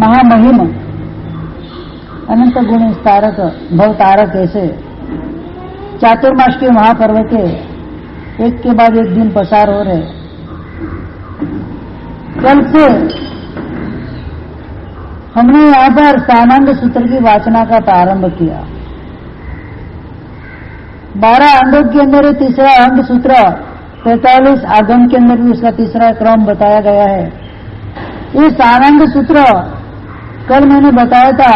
महामहिम अनंत गुण तारक भवतारक ऐसे चातुर्मास के महापर्व के एक के बाद एक दिन पसार हो रहे। कल से हमने यहाँ पर स्थानांग सूत्र की वाचना का प्रारंभ किया। 12 अंगों के अंदर तीसरा अंग सूत्र 45 आगम के अंदर भी उसका तीसरा क्रम बताया गया है। ये स्थानांग सूत्र कल मैंने बताया था,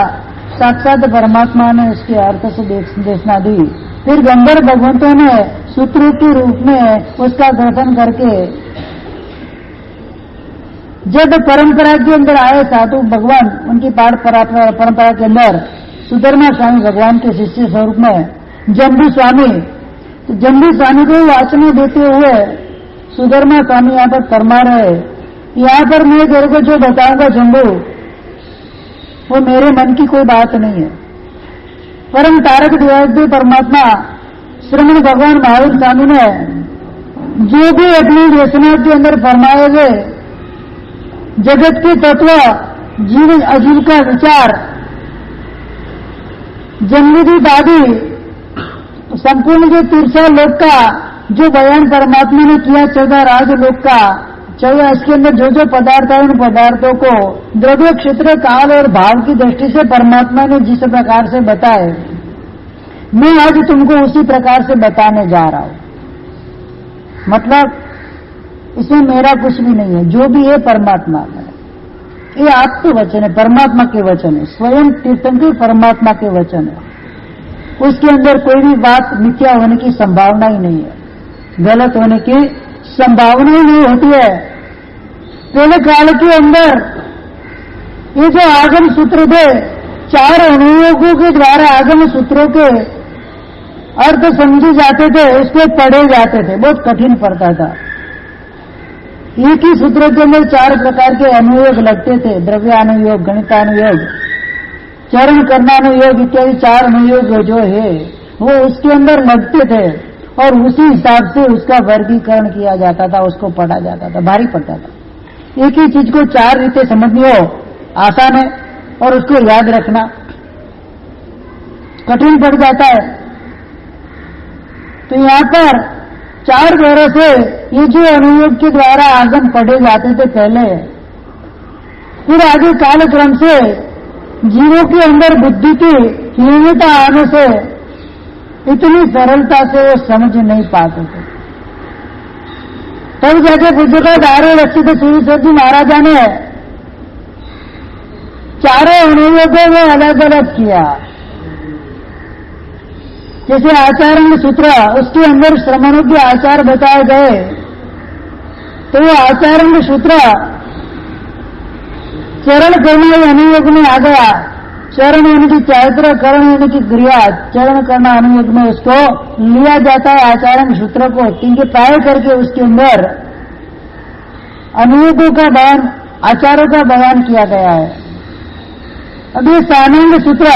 साक्षात परमात्मा ने उसके अर्थ से देशना दी। फिर गंधर्व भगवंतों ने सूत्रों के रूप में उसका ग्रहण करके जब परंपरा के अंदर आए साधु भगवान, उनकी पाठ परंपरा के अंदर सुधर्मा स्वामी भगवान के शिष्य स्वरूप में जम्बू स्वामी, तो जम्बू स्वामी को वाचना देते हुए सुधर्मा स्वामी यहाँ पर फरमा रहे, यहाँ पर मैं तेरे को जो बताऊंगा जम्बू, वो मेरे मन की कोई बात नहीं है। परम तारक दिव्य परमात्मा श्रमण भगवान महावीर स्वामी ने जो भी अपनी रचना के अंदर फरमाए गए जगत के तत्व, जीवन अजीव का विचार, जन्मदीप आदि संपूर्ण जो 13 लोक का जो बयान परमात्मा ने किया, 14 राजलोक का 14, इसके अंदर जो जो पदार्थ है उन पदार्थों को द्रव्य क्षेत्र काल और भाव की दृष्टि से परमात्मा ने जिस प्रकार से बताए, मैं आज तुमको उसी प्रकार से बताने जा रहा हूं। मतलब इसमें मेरा कुछ भी नहीं है, जो भी है परमात्मा का। ये आपके वचन है, परमात्मा के वचन है, स्वयं तीर्थंकर परमात्मा के वचन है। उसके अंदर कोई भी बात मिथ्या होने की संभावना ही नहीं है, गलत होने की संभावना ही नहीं होती है। पहले काल के अंदर ये जो आगम सूत्र थे, 4 अनुयोगों के द्वारा आगम सूत्रों के अर्थ समझे जाते थे, उसको पढ़े जाते थे, बहुत कठिन पड़ता था। एक ही सूत्र के अंदर 4 प्रकार के अनुयोग लगते थे, द्रव्यानुयोग, गणितानुयोग, चरण करणानुयोग इत्यादि 4 अनुयोग जो है वो उसके अंदर लगते थे और उसी हिसाब से उसका वर्गीकरण किया जाता था, उसको पढ़ा जाता था, भारी पड़ता था। एक ही चीज को 4 रीते समझनी हो आसान है और उसको याद रखना कठिन पड़ जाता है। तो यहाँ पर 4 द्वारा से ये जो अनुयोग के द्वारा आगम पढ़े जाते थे पहले, फिर आगे कालक्रम से जीवों के अंदर बुद्धि की हीनता आने से इतनी सरलता से वो समझ नहीं पाते थे। तब जाके पूज्यता दारे रक्षित सूर्य जी महाराजा ने 4 अनुयोगों में अलग अलग किया। जैसे आचार्य सूत्र, उसके अंदर श्रमणों के आचार बताए गए, तो वो आचार्य सूत्र चरण करना अनुयोग में आ गया। चरण यानी कि चारित्र, करण यानी कि क्रिया, चरण करना अनुयोग में उसको लिया जाता है आचार्य सूत्र को, क्योंकि प्राय करके उसके अंदर अनुयोगों का बयान, आचारों का बयान किया गया है। अब ये स्थानांग सूत्र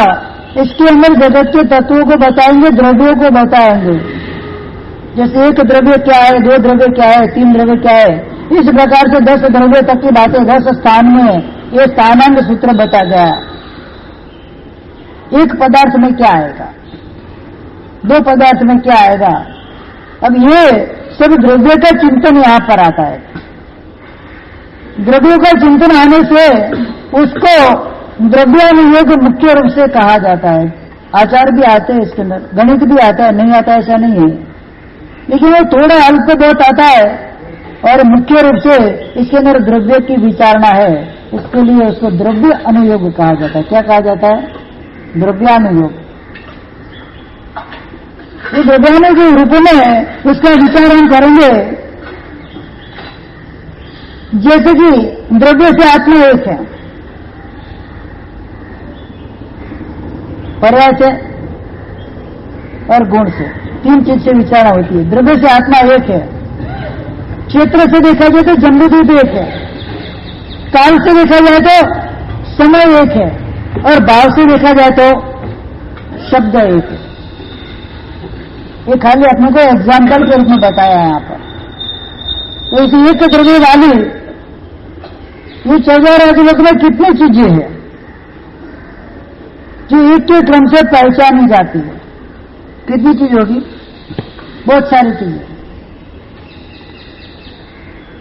इसके अंदर जगत के तत्वों को बताएंगे, द्रव्यों को बताएंगे। जैसे 1 द्रव्य क्या है, 2 द्रव्य क्या है, 3 द्रव्य क्या है, इस प्रकार से 10 द्रव्य तक की बातें 10 स्थान में ये स्थानांग सूत्र बता गया। 1 पदार्थ में क्या आएगा, 2 पदार्थ में क्या आएगा। अब ये सब द्रव्य का चिंतन यहां पर आता है। द्रव्यों का चिंतन आने से उसको द्रव्यानुयोग मुख्य रूप से कहा जाता है। आचार भी आते हैं इसके अंदर, गणित भी आता है, नहीं आता ऐसा नहीं है, लेकिन वो थोड़ा अल्प बहुत आता है और मुख्य रूप से इसके अंदर द्रव्य की विचारणा है, इसके लिए उसको द्रव्य अनुयोग कहा जाता है। क्या कहा जाता है? द्रव्यानुयोग। ये द्रव्यानुयोग रूप में उसका विचार हम करेंगे। जैसे कि द्रव्य से आत्मा एक है, पर्याय से और गुण से, 3 चीज से विचारणा होती है। द्रव्य से आत्मा एक है, क्षेत्र से देखा जाए तो जम्बूद्वीप एक है, काल से देखा जाए तो समय एक है, और भाव से देखा जाए तो शब्द एक है। ये खाली अपने को एग्जाम्पल के रूप में बताया है यहाँ पर। तो इस एक द्रव्य वाली ये 14 राजलोक में कितनी चीजें हैं, जो एक के क्रम से पहचानी जाती है। कितनी चीज होगी? बहुत सारी चीजें।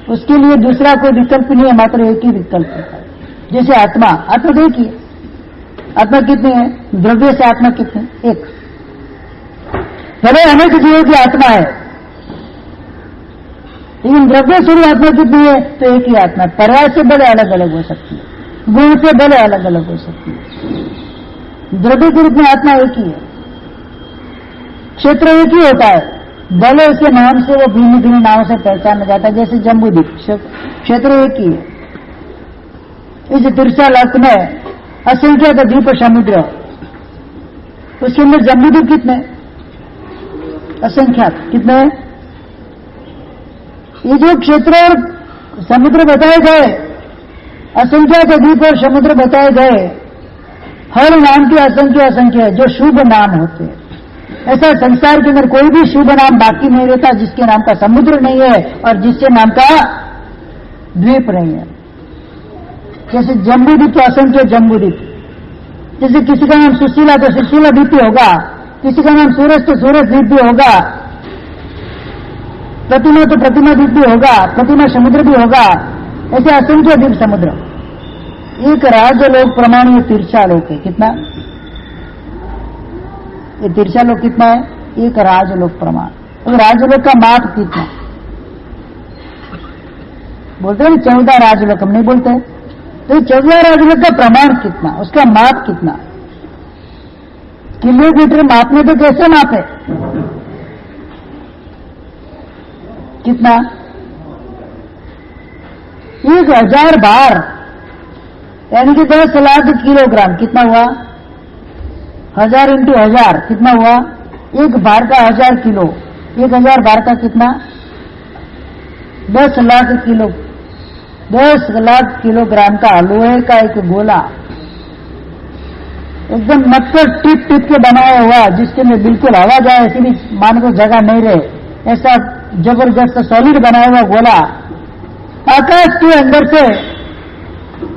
उसके लिए दूसरा कोई विकल्प नहीं है, मात्र एक ही विकल्प है। जैसे आत्मा, आत्मा तो एक ही है। आत्मा कितनी है? द्रव्य से आत्मा कितनी? एक। भले अनेक जीवों की आत्मा है, लेकिन द्रव्य स्वरूप आत्मा कितनी है? तो एक ही आत्मा। पर्याय से भले अलग अलग हो सकती है, गुण से भले अलग अलग हो सकती है, द्रव्य के रूप में आत्मा एक ही है। क्षेत्र एक ही होता है, भले उसके नाम से वो भिन्न भिन्न नामों से पहचाना जाता है। जैसे जम्बूद्वीप, क्षेत्र एक ही है। इस तिरसा लोक में असंख्य द्वीप समुद्र, उसके अंदर जम्बूद्वीप कितने? असंख्यात। कितने? ये जो क्षेत्र और समुद्र बताए गए, असंख्यात द्वीप और समुद्र बताए गए, हर नाम के असंख्य असंख्य है जो शुभ नाम होते हैं। ऐसा संसार के अंदर कोई भी शुभ नाम बाकी नहीं रहता जिसके नाम का समुद्र नहीं है और जिसके नाम का द्वीप नहीं है। जैसे जम्बूद्वीप तो असंख्य जम्बूद्वीप, जैसे किसी का नाम सुशीला तो सुशीला द्वीप भी होगा, किसी का नाम सूरज तो सूरज द्वीप भी होगा, प्रतिमा तो प्रतिमा द्वीप भी होगा, प्रतिमा समुद्र भी होगा। ऐसे असंख्य द्वीप समुद्र। एक राजलोक प्रमाण ये तिरछा लोक है। कितना? ये तिरछा लोक कितना है? एक राजलोक प्रमाण। तो राजलोक का माप कितना? बोलते हैं 14 राजलोक, हम नहीं बोलते। तो 14 राजलोक का प्रमाण कितना? उसका माप कितना? किलोमीटर मापने तो कैसे मापे? कितना? 1000 बार, यानी कि 10 लाख किलोग्राम। कितना हुआ? 1000 इंटू 1000 कितना हुआ? एक बार का 1000 किलो। 1000 बार का कितना? 10 लाख किलो। 10 लाख किलोग्राम का लोहे का एक गोला, एकदम नक्कर टिप टिप के बनाया हुआ, जिसके में बिल्कुल हवा जाए ऐसी भी मान को जगह नहीं रहे, ऐसा जबरदस्त सॉलिड बनाया हुआ गोला, आकाश के अंदर से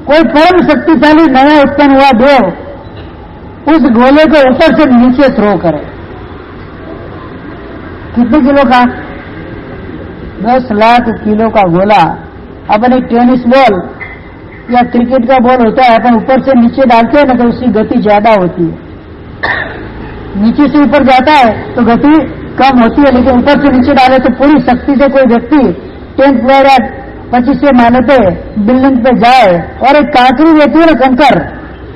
कोई परम शक्तिशाली नया उत्पन्न हुआ देव उस गोले को ऊपर से नीचे थ्रो करे। कितने किलो का? 10 लाख किलो का गोला। अपन एक टेनिस बॉल या क्रिकेट का बॉल होता है, अपन ऊपर से नीचे डालते हैं ना तो उसकी गति ज्यादा होती है। नीचे से ऊपर जाता है तो गति कम होती है, लेकिन ऊपर से नीचे डाले तो पूरी शक्ति से कोई व्यक्ति 10th फ्लोर या 25 माले पे बिल्डिंग पे जाए और एक कांकरी रहती है ना, कंकर,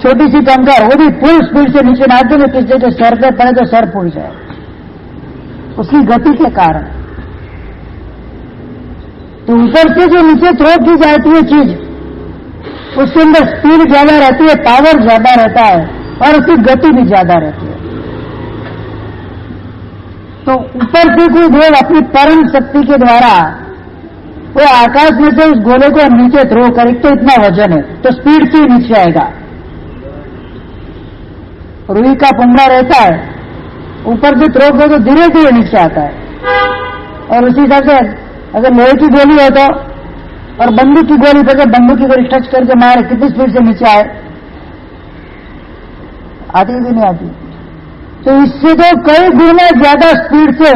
छोटी सी कंकर, वो भी फुल स्पीड से नीचे डालते हैं, किसी के सर पे पड़े तो सर फूट जाए उसकी गति के कारण। तो ऊपर से जो नीचे थ्रो की जाती है चीज, उसके अंदर स्पीड ज्यादा रहती है, पावर ज्यादा रहता है और उसकी गति भी ज्यादा रहती है। तो ऊपर से कोई देव अपनी परम शक्ति के द्वारा वो आकाश में से उस गोले को नीचे थ्रो करे, तो इतना वजन है तो स्पीड से नीचे आएगा। रुई का पुंगड़ा रहता है, ऊपर से थ्रो करो तो धीरे धीरे नीचे आता है। और उसी हिसाब से अगर लोहे की गोली है तो, और बंदूक की गोली पर बंदूक की गोली टच करके मारे, कितनी स्पीड से नीचे आए? आती भी नहीं आती। तो इससे तो कई गुना ज्यादा स्पीड से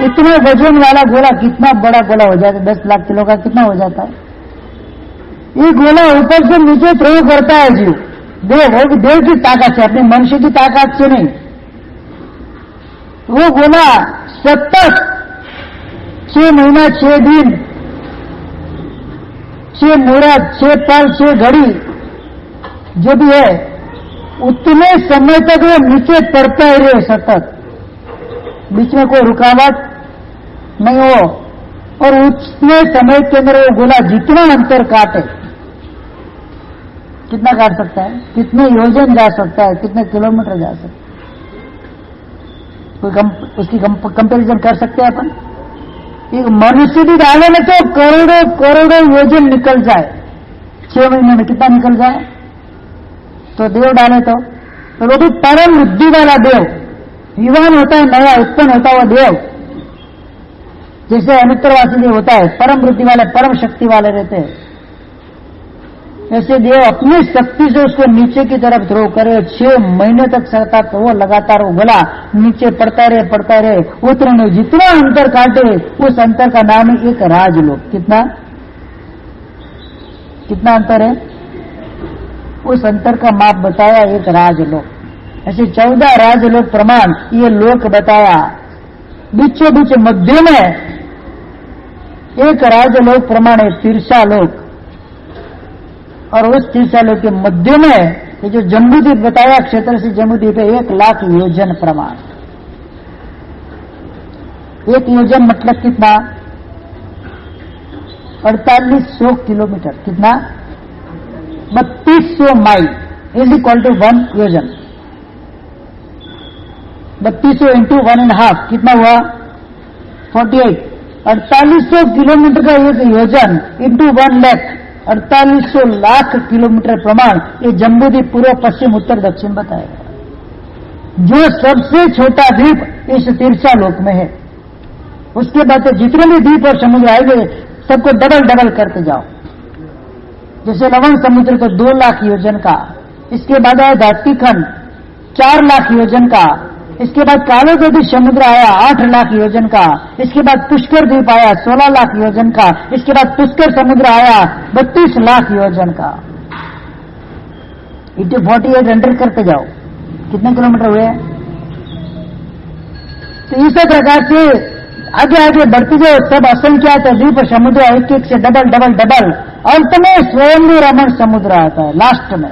इतने वजन वाला गोला, कितना बड़ा गोला हो जाता है, 10 लाख किलो का कितना हो जाता है? ये गोला ऊपर से नीचे थ्रो करता है जीव, देव की ताकत से, अपने मनुष्य की ताकत से नहीं। वो गोला सतत 6 महीना 6 दिन 6 मुहूर्त 6 पल 6 घड़ी जो भी है, उतने समय तक वो नीचे तरता ही रहे सतत, बीच में कोई रुकावट नहीं हो। और उतने समय के अंदर वो गोला जितना अंतर काटे, कितना काट सकता है, कितने योजन जा सकता है, कितने किलोमीटर जा सकता है, उसकी कंपैरिजन कर सकते हैं अपन? एक मनुष्य भी डाले में तो करोड़ों करोड़ों योजन निकल जाए 6 महीने में, कितना निकल जाए? तो देव डाले तो वो भी परम बुद्धि वाला देव, युवान होता है, नया उत्पन्न होता हुआ देव, जैसे अनुत्तरवासी देव होता है, परम बुद्धि वाले, परम शक्ति वाले रहते हैं। ऐसे देव अपनी शक्ति से उसको नीचे की तरफ थ्रो करे, 6 महीने तक सरता तो वो लगातार वो गला नीचे पड़ता रहे, उतरने जितना अंतर काटे उस अंतर का नाम है एक राजलोक। कितना अंतर है, उस अंतर का माप बताया एक राजलोक। ऐसे 14 राजलोक प्रमाण ये लोक बताया। बीचों बीच मध्य में एक राजलोक प्रमाण है तीर्षालोक, और उस तीर्षालोक के मध्य में ये जो जम्बूद्वीप बताया क्षेत्र से जम्बूद्वीप है 1 लाख योजन प्रमाण। 1 योजन मतलब कितना, 4800 किलोमीटर, कितना 3200 माइल इज इक्वल टू 1 योजन। 3200 इंटू 1.5 कितना हुआ 48। 4800 किलोमीटर का एक योजन इंटू 1 लाख, 4800 लाख किलोमीटर प्रमाण ये जम्बूद्वीप पूर्व पश्चिम उत्तर दक्षिण बताएगा। जो सबसे छोटा द्वीप इस तीर्षालोक में है। उसके बाद जितने भी द्वीप और समुद्र आएंगे सबको डबल करते जाओ। जैसे लवण समुद्र तो 2 लाख योजन का, इसके बाद आया धात्रीखंड 4 लाख योजन का, इसके बाद कालोगति समुद्र आया 8 लाख योजन का, इसके बाद पुष्कर द्वीप आया 16 लाख योजन का, इसके बाद पुष्कर समुद्र आया 32 लाख योजन का। इटे 4800 करते जाओ, कितने किलोमीटर हुए। तो इस प्रकार से आगे बढ़ते जाओ, सब असंख्यात द्वीप समुद्र एक एक से डबल, अंत में स्वयंभू रमण समुद्र आता है लास्ट में।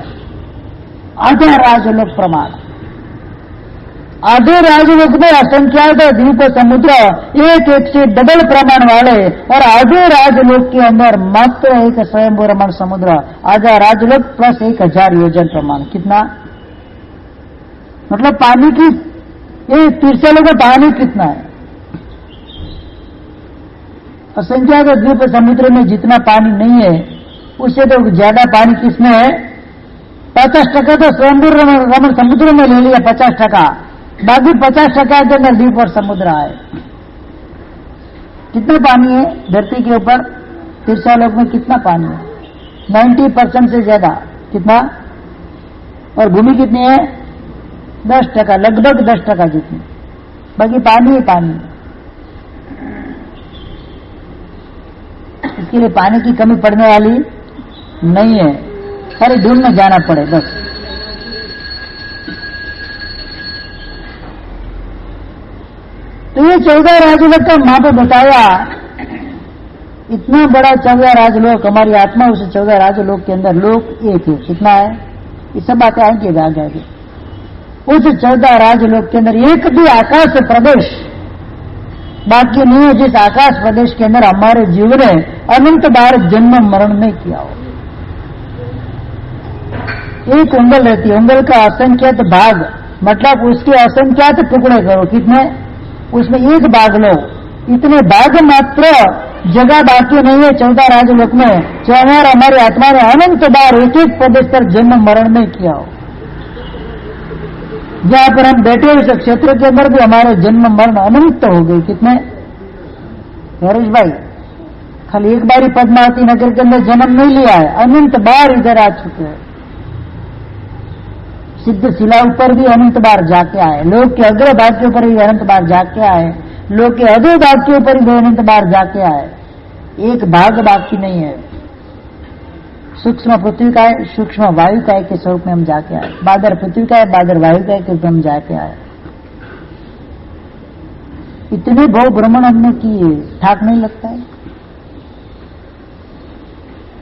आधा राजलोक प्रमाण, आधे राजलोक में असंख्यात द्वीप समुद्र एक एक से डबल प्रमाण वाले, और आधे राजलोक के अंदर मात्र एक स्वयंभू रमण समुद्र, आधा राजलोक प्लस 1000 योजन प्रमाण। कितना मतलब पानी की, ये तीर्षालोक का पानी कितना है। असंख्यात द्वीप समुद्र में जितना पानी नहीं है उससे तो ज्यादा पानी किसमें है, 50% तो स्वयंभू रमण समुद्र में ले लिया 50%, बाकी 50% के अंदर द्वीप और समुद्र आए। कितना पानी है धरती के ऊपर, तीर्षालोक में कितना पानी है, 90% से ज्यादा। कितना, और भूमि कितनी है 10%, लगभग 10% जितनी, बाकी पानी ही पानी। इसके लिए पानी की कमी पड़ने वाली नहीं है, खाली ढूंढने जाना पड़े बस। तो ये 14 राजलोक का माप बताया। इतना बड़ा 14 राजलोक, हमारी आत्मा उस 14 राजलोक के अंदर लोक एक है। कितना है, ये सब बातें आएंगे आगे। उस 14 राजलोक के अंदर एक भी आकाश प्रदेश बाकी नहीं है जिस आकाश प्रदेश के अंदर हमारे जीव ने अनंत बार जन्म मरण नहीं किया हो। एक उंगल रहती है, उंगल का असंख्यात भाग, मतलब उसके असंख्यात टुकड़े करो, कितने, उसमें एक भाग लो, इतने भाग मात्र जगह बाकी नहीं है 14 राजलोक में, जो हमारी आत्मा ने अनंत बार एक एक प्रदेश पर जन्म मरण नहीं किया हो। जहां पर हम बैठे हुए इस क्षेत्र के अंदर भी हमारे जन्म मरण अनंत हो गए। कितने हरीश भाई, खाली एक बार ही पद्मावती नगर के अंदर जन्म नहीं लिया है, अनंत बार इधर आ चुके हैं। सिद्ध शिला ऊपर भी अनंत बार जाके आए, लोग के अग्र भाग के ऊपर भी अनंत बार जाके आए, लोग के अधो भाग के ऊपर भी अनंत बार जाके आए। एक भाग बाकी नहीं है। सूक्ष्म पृथ्वी का है, सूक्ष्म वायु का के स्वरूप में हम जाके आए, बादर पृथ्वी का है, बादर वायु का के रूप में हम जाके आए। इतने बहु भ्रमण हमने किए, ठाक नहीं लगता है।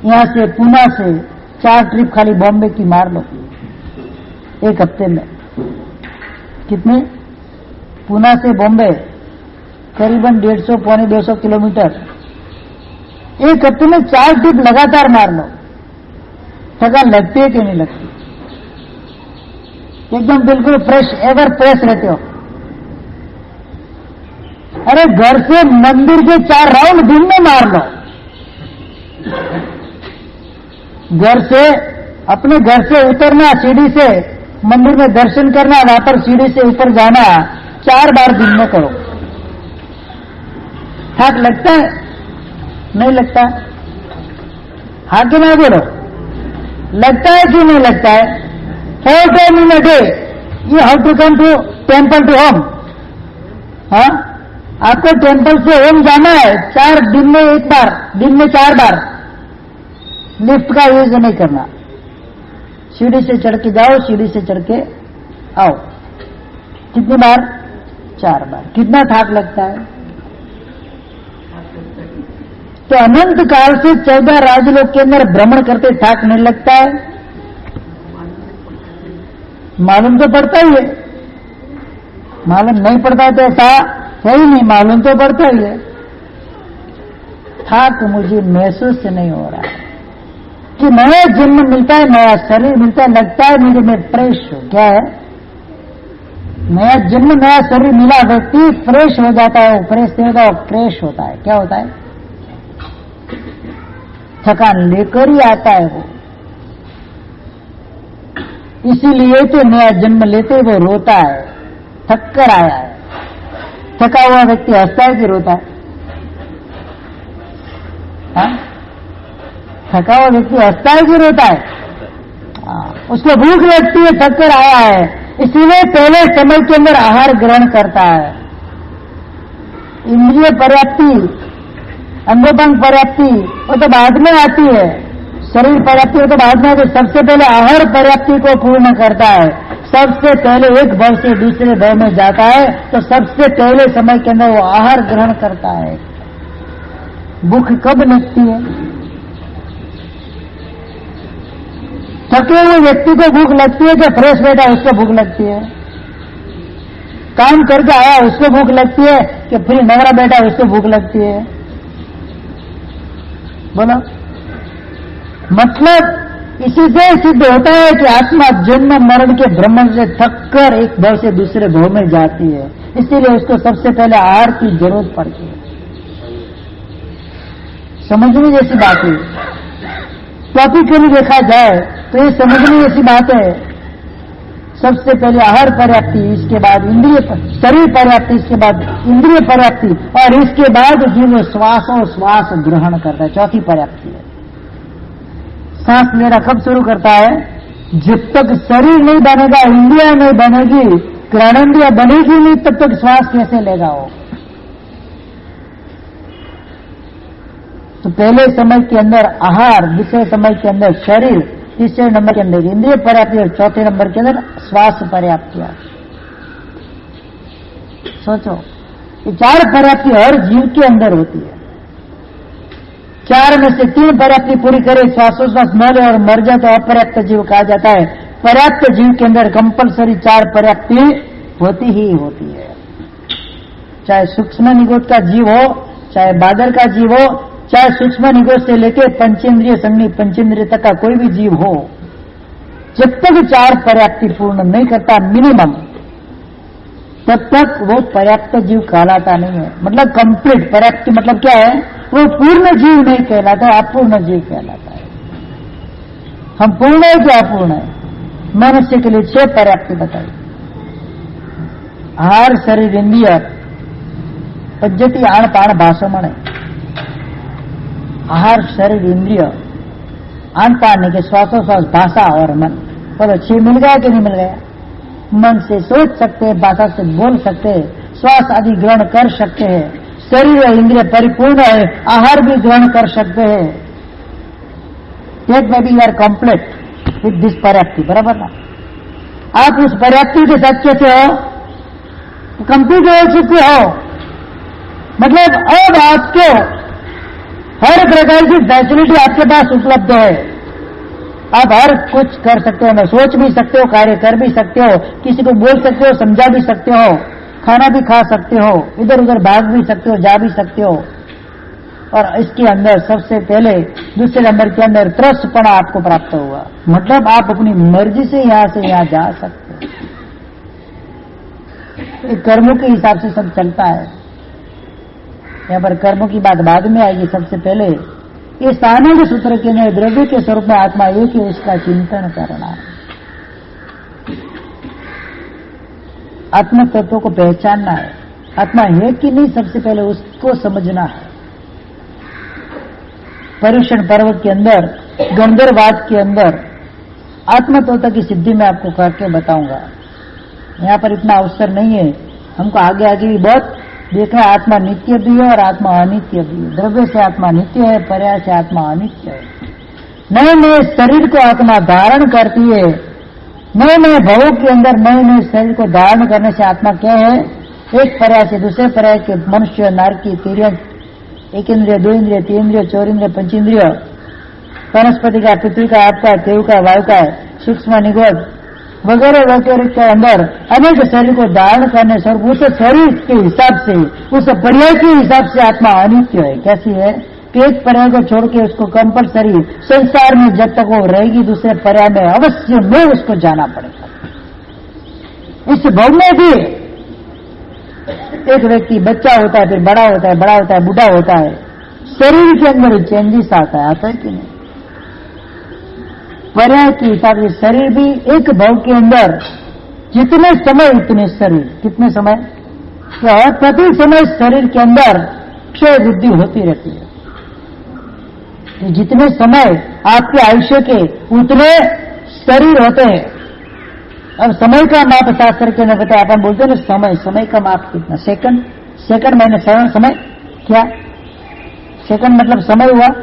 यहां से पुणे से 4 ट्रिप खाली बॉम्बे की मार लो एक हफ्ते में। कितने, पुणे से बॉम्बे करीबन 150 पौने 200 किलोमीटर, एक हफ्ते में 4 ट्रिप लगातार मार लो, थकान लगती है कि नहीं लगती, एकदम बिल्कुल फ्रेश, एवर फ्रेश रहते हो। अरे घर से मंदिर के 4 राउंड दिन में मार लो, घर से, अपने घर से उतरना, सीढ़ी से मंदिर में दर्शन करना, वापस सीढ़ी से ऊपर जाना, 4 बार दिन में करो। थाक लगता है, नहीं लगता, हाँ कि ना बोलो, लगता है कि नहीं लगता है? 4 times in a day you have to come to temple to home. हाँ, आपको टेम्पल से होम जाना है 4 दिन में 1 बार, दिन में 4 बार। लिफ्ट का यूज नहीं करना, सीढ़ी से चढ़ के जाओ, सीढ़ी से चढ़ के आओ। कितनी बार? 4 बार। कितना थाक लगता है? तो अनंत काल से 14 राजलोक के अंदर भ्रमण करते थाक नहीं लगता है? मालूम तो पड़ता ही है। मालूम नहीं पड़ता तो ऐसा है ही नहीं, मालूम तो पड़ता ही है। थाक मुझे महसूस नहीं हो रहा है कि नया जन्म मिलता है, नया शरीर मिलता है, लगता है मेरे में फ्रेश हो। क्या है? नया जन्म, नया शरीर मिला, व्यक्ति फ्रेश हो जाता है, फ्रेश नहीं होता, फ्रेश होता है। क्या होता है? थकान लेकर ही आता है वो। इसीलिए तो नया जन्म लेते वो रोता है, थक कर आया है। थका हुआ व्यक्ति हंसता है कि रोता है? हाँ? थका हुआ व्यक्ति हंसता है कि रोता है? उसको भूख लगती है, थक कर आया है, इसीलिए पहले समय के अंदर आहार ग्रहण करता है। इंद्रिय पर्याप्ति, अंगोपांग पर्याप्ति वो तो बाद में आती है, शरीर पर्याप्ति वो तो बाद में आती है। सबसे पहले आहार पर्याप्ति को पूर्ण करता है। सबसे पहले एक भव से दूसरे भव में जाता है, तो सबसे पहले समय के अंदर वो आहार ग्रहण करता है। भूख कब लगती है? थके हुए व्यक्ति को भूख लगती है कि फ्रेश बैठा उसको भूख लगती है? काम करके आया उसको भूख लगती है कि फ्री नवरा बैठा उसको भूख लगती है? बोलो। मतलब इसी से सिद्ध होता है कि आत्मा जन्म मरण के भ्रमण से थक कर एक भव से दूसरे भव में जाती है, इसीलिए उसको सबसे पहले आहार की जरूरत पड़ती है। समझने जैसी बात है। टॉपिक के लिए देखा जाए तो ये समझने जैसी बात है। सबसे पहले आहार पर्याप्ति, इसके बाद इंद्रिय शरीर पर्याप्ति, इसके बाद इंद्रिय पर्याप्ति, और इसके बाद जीव श्वास ग्रहण करता है। चौथी पर्याप्ति है। सांस लेना कब शुरू करता है? जब तक शरीर नहीं बनेगा, इंद्रिया नहीं बनेगी, ग्रहणेंद्रिया बनेगी नहीं, तब तक श्वास कैसे लेगा वो? तो पहले समय के अंदर आहार, दूसरे समय के अंदर शरीर, तीसरे नंबर के अंदर इंद्रिय पर्याप्ति और चौथे नंबर के अंदर श्वास पर्याप्ति। सोचो, ये 4 पर्याप्ति हर जीव के अंदर होती है। 4 में से 3 पर्याप्ति पूरी करे, श्वासोश्वास न ले और मर जाए तो अपर्याप्त जीव कहा जाता है। पर्याप्त जीव के अंदर कंपलसरी 4 पर्याप्ति होती ही होती है। चाहे सूक्ष्म निगोद का जीव हो, चाहे बादल का जीव हो, चाहे सूक्ष्म निगोद से लेकर पंचेंद्रिय संज्ञी पंचेंद्रिय तक का कोई भी जीव हो, जब तक 4 पर्याप्ति पूर्ण नहीं करता मिनिमम, तब तक वो पर्याप्त जीव कहलाता नहीं है। मतलब कंप्लीट पर्याप्ति मतलब क्या है? वो पूर्ण जीव नहीं कहलाता, अपूर्ण जीव कहलाता है। हम पूर्ण है कि अपूर्ण है? मनुष्य के लिए 6 पर्याप्ति बताई। आहार, शरीर, इंद्रिय, पद्धति, आण पाण भाषमण। आहार, शरीर, इंद्रिय, आन पान के श्वासोश्वास, भाषा और मन। बोलो 6 मिल गया कि नहीं मिल गया? मन से सोच सकते हैं, भाषा से बोल सकते हैं, श्वास आदि ग्रहण कर सकते हैं, शरीर और इंद्रिय परिपूर्ण है, आहार भी ग्रहण कर सकते हैं। That maybe are complete with this पर्याप्ति। बराबर ना? आप उस पर्याप्ति के साथ कैसे हो? कंप्लीट हो चुके हो। मतलब अब आपको हर प्रकार की फैसिलिटी आपके पास उपलब्ध है। आप हर कुछ कर सकते हो, ना सोच भी सकते हो, कार्य कर भी सकते हो, किसी को बोल सकते हो, समझा भी सकते हो, खाना भी खा सकते हो, इधर उधर भाग भी सकते हो, जा भी सकते हो। और इसके अंदर सबसे पहले दूसरे नंबर के अंदर त्रस्तपना आपको प्राप्त हुआ। मतलब आप अपनी मर्जी से यहां से यहां जा सकते हो। कर्मों के हिसाब से सब चलता है। यहां पर कर्मों की बात बाद में आएगी। सबसे पहले इस आनंद सूत्र के अंदर द्रव्य के स्वरूप में आत्मा एक है, इसका चिंतन करना है। आत्म तत्व को पहचानना है। आत्मा है कि नहीं, सबसे पहले उसको समझना है। पर्युषण पर्व के अंदर, गंधर्वाद के अंदर आत्म तत्व की सिद्धि में आपको करके बताऊंगा। यहाँ पर इतना अवसर नहीं है, हमको आगे आगे भी बहुत देखा है। आत्मा नित्य भी है और आत्मा अनित्य भी है। द्रव्य से आत्मा नित्य है, पर्याय से आत्मा अनित्य है। नए नए शरीर को आत्मा धारण करती है। नए नए भवों के अंदर नए नए शरीर को धारण करने से आत्मा क्या है, एक पर्याय से दूसरे पर्याय के मनुष्य, नारकी, तिर्यक, एक इंद्रिय, दो इंद्रिय, तीन इंद्रिय, चौर इंद्रिय, पंचेंद्रिय, वनस्पति का, पृथ्वी का, आप का, देव का, वायु का, सूक्ष्म, निगोद वगैरह वगैरह के अंदर अनेक शरीर को धारण करने से उस शरीर के हिसाब से, उस पर्याय के हिसाब से आत्मा अनित्य है। कैसी है कि एक पर्याय को छोड़ के उसको कंपलसरी संसार में जब तक वो रहेगी दूसरे पर्याय में अवश्य में उसको जाना पड़ेगा। इस भव में भी एक व्यक्ति बच्चा होता है, फिर बड़ा होता है, बड़ा होता है, बूढ़ा होता है। शरीर के अंदर चेंजेस आता है कि नहीं? पर्याय के हिसाब से शरीर भी एक भव के अंदर जितने समय उतने शरीर, कितने समय, तो प्रति समय शरीर के अंदर क्षय वृद्धि होती रहती है। तो जितने समय आपके आयुष्य के उतने शरीर होते हैं। अब समय का माप शास्त्र के अंदर बताया, अपन बोलते हैं ना समय, समय का माप कितना, सेकंड, सेकंड मैंने समय क्या, सेकंड मतलब समय हुआ,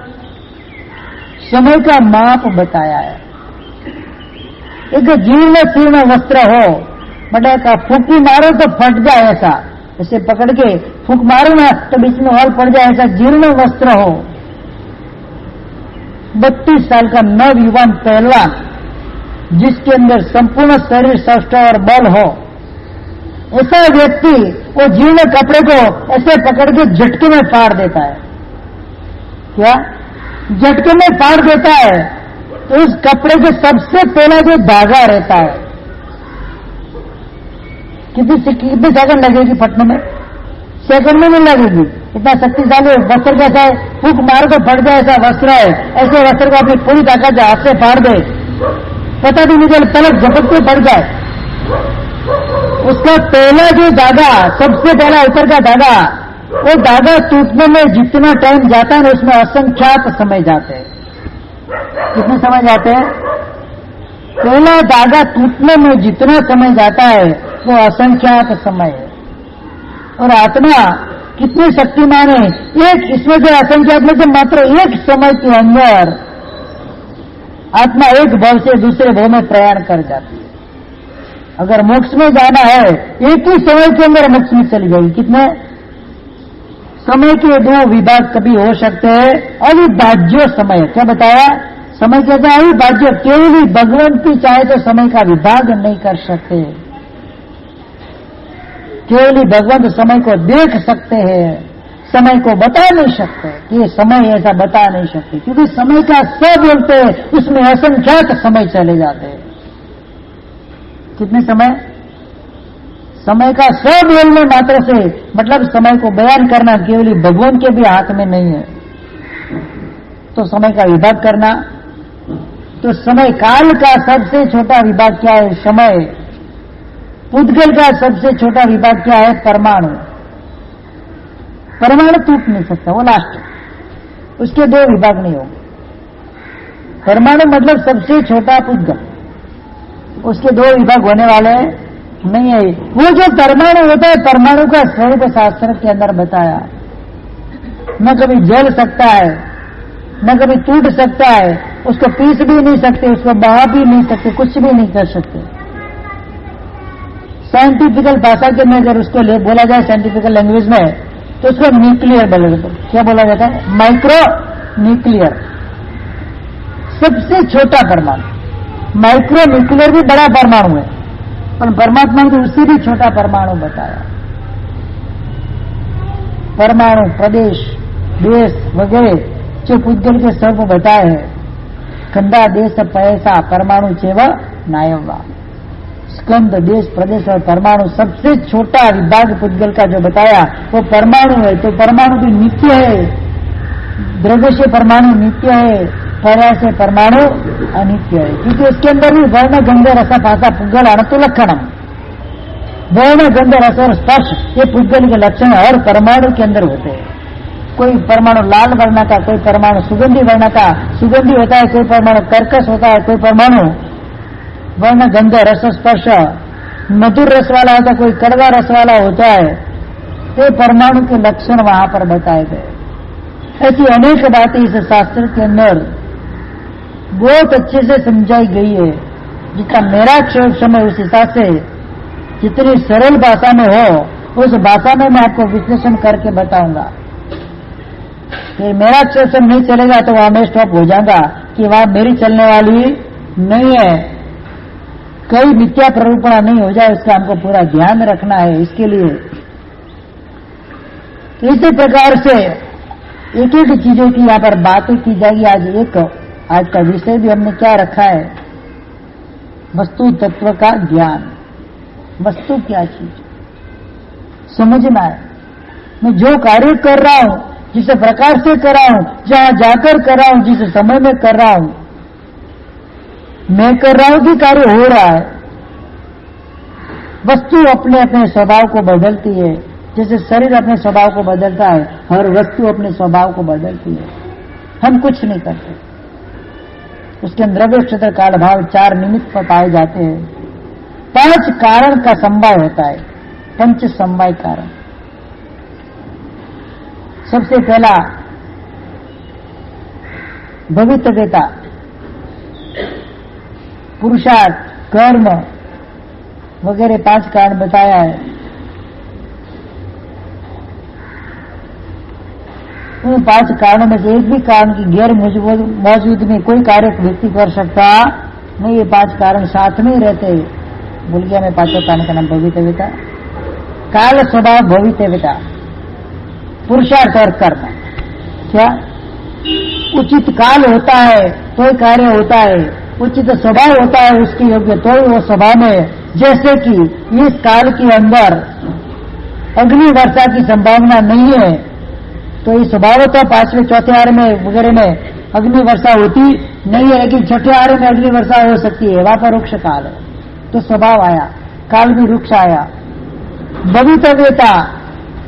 समय का माप बताया है। एक जीर्ण शीर्ण वस्त्र हो, बड़ा का फूकी मारो तो फट जाए ऐसा, ऐसे पकड़ के फूक मारो ना तो बीच में हॉल पड़ जाए ऐसा जीर्ण वस्त्र हो। 32 साल का नवयुवान पहलवान जिसके अंदर संपूर्ण शरीर सष्ट और बल हो, ऐसा व्यक्ति वो जीर्ण कपड़े को ऐसे पकड़ के झटके में फाड़ देता है। क्या झटके में फाड़ देता है? तो उस कपड़े के सबसे पहला जो धागा रहता है, कितनी सेकंड लगेगी फटने में? सेकंड में नहीं लगेगी, इतना शक्तिशाली वस्त्र कैसा है, फूक मार को फट जाए ऐसा वस्त्र है। ऐसे वस्त्र को अपनी पूरी ताकत हाथ से फाड़ दे, पता भी नहीं चले, पलक झपकते फट जाए। उसका पहला जो धागा, सबसे पहला ऊपर का धागा, वो धागा टूटने में जितना टाइम जाता है उसमें असंख्यात समय जाते हैं। कितने समय जाते हैं? पहला धागा टूटने में जितना समय जाता है वो असंख्यात समय है। और आत्मा कितनी शक्तिमान है, एक इसमें से असंख्यात में से मात्र एक समय के अंदर आत्मा एक भव से दूसरे भव में प्रयाण कर जाती है। अगर मोक्ष में जाना है एक ही समय के अंदर मोक्ष में चली जाएगी। कितने समय के दो विभाग कभी हो सकते हैं, अविभाज्य समय। क्या बताया? समय कहता है अविभाज्य, केवल ही भगवान की चाहे तो समय का विभाग नहीं कर सकते। केवल ही भगवान समय को देख सकते हैं, समय को बता नहीं सकते कि ये समय ऐसा बता नहीं सकते, क्योंकि समय का सब बोलते हैं उसमें असंख्यात समय चले जाते हैं। कितने समय? समय का सब बोलने मात्र से मतलब समय को बयान करना केवल ही भगवान के भी हाथ में नहीं है। तो समय का विभाग करना, तो समय काल का सबसे छोटा विभाग क्या है? समय। पुद्गल का सबसे छोटा विभाग क्या है? परमाणु। परमाणु टूट नहीं सकता, वो लास्ट, उसके दो विभाग नहीं होंगे। परमाणु मतलब सबसे छोटा पुद्गल, उसके दो विभाग होने वाले नहीं है। वो जो परमाणु होता है, परमाणु का स्वरूप शास्त्र के अंदर बताया, न कभी जल सकता है, न कभी टूट सकता है, उसको पीस भी नहीं सकते, उसको बहा भी नहीं सकते, कुछ भी नहीं कर सकते। साइंटिफिकल भाषा के में अगर उसको बोला जाए साइंटिफिकल लैंग्वेज में, तो उसको न्यूक्लियर बोला जाता है। क्या बोला जाता है? माइक्रो न्यूक्लियर, सबसे छोटा परमाणु। माइक्रो न्यूक्लियर भी बड़ा परमाणु है, पर परमात्मा ने उससे भी छोटा परमाणु बताया। परमाणु, प्रदेश, देश वगैरह जो पुद्गल के स्वरूप बताए हैं, खंडा, देश, पैसा, परमाणु चेव नायवा। स्कंद, देश, प्रदेश और परमाणु सबसे छोटा विभाग पुद्गल का जो बताया वो परमाणु है। तो परमाणु भी नित्य है, द्रव्य से परमाणु नित्य है, पर्याय से परमाणु अनित्य है, क्योंकि उसके अंदर भी वर्ण, गंध, रस, भाषा, पुद्गल, अणतु लक्षणम। वर्ण, गंध, रस और स्पर्श ये पुद्गल के लक्षण और परमाणु के अंदर होते हैं। कोई परमाणु लाल वर्ण का, कोई परमाणु सुगंधी वर्ण का, सुगंधी होता है, कोई परमाणु कर्कश होता है, कोई परमाणु वर्ण गंध रस स्पर्श, मधुर रस वाला होता, कोई कड़वा रस वाला होता है, ये परमाणु के लक्षण वहां पर बताए गए। ऐसी अनेक बातें इस शास्त्र के अंदर बहुत अच्छे से समझाई गई है। जितना मेरा समय उस हिसाब से जितनी सरल भाषा में हो उस भाषा में मैं आपको विश्लेषण करके बताऊंगा। फिर मेरा समय नहीं चलेगा तो वहां मैं स्टॉप हो जाऊंगा कि वहां मेरी चलने वाली नहीं है, कई मिथ्या प्ररूपणा नहीं हो जाए, उसका हमको पूरा ध्यान रखना है। इसके लिए इसी प्रकार से एक एक चीजों की यहां पर बातें की जाएगी। आज का विषय भी हमने क्या रखा है, वस्तु तत्व का ज्ञान। वस्तु क्या चीज समझना है। मैं जो कार्य कर रहा हूं, जिस प्रकार से कर रहा हूं, जहां जाकर कर रहा हूं, जिस समय में कर रहा हूं, मैं कर रहा हूं कि कार्य हो रहा है। वस्तु अपने अपने स्वभाव को बदलती है, जैसे शरीर अपने स्वभाव को बदलता है, हर वस्तु अपने स्वभाव को बदलती है। हम कुछ नहीं करते। उसके अंदर द्रव्य क्षेत्र काल भाव 4 निमित्त पाए जाते हैं। 5 कारण का समवाय होता है, पंच समवाय कारण। सबसे पहला भवितव्यता, पुरुषार्थ, कर्म वगैरह 5 कारण बताया है। उन 5 कारणों में से एक भी कारण की गैर मौजूद में कोई कार्य व्यक्ति कर सकता नहीं। ये 5 कारण साथ में ही रहते। भूल गया मैं 5 कारण का नाम। भवितव्यता, काल स्वभाव भवितव्यता, पुरुषार्थ और कर्म। क्या उचित काल होता है तो ही कार्य होता है, उचित स्वभाव होता है उसके योग्य तो ही वो स्वभाव में। जैसे कि इस काल के अंदर अग्नि वर्षा की संभावना नहीं है तो इस स्वभाव तो 5वें चौथे आरे में वगैरह में अग्नि वर्षा होती नहीं है, लेकिन छठे आरे में अग्नि वर्षा हो सकती है। वहां पर रुक्ष काल है तो स्वभाव आया, काल भी रुक्ष आया। भवितव्यता,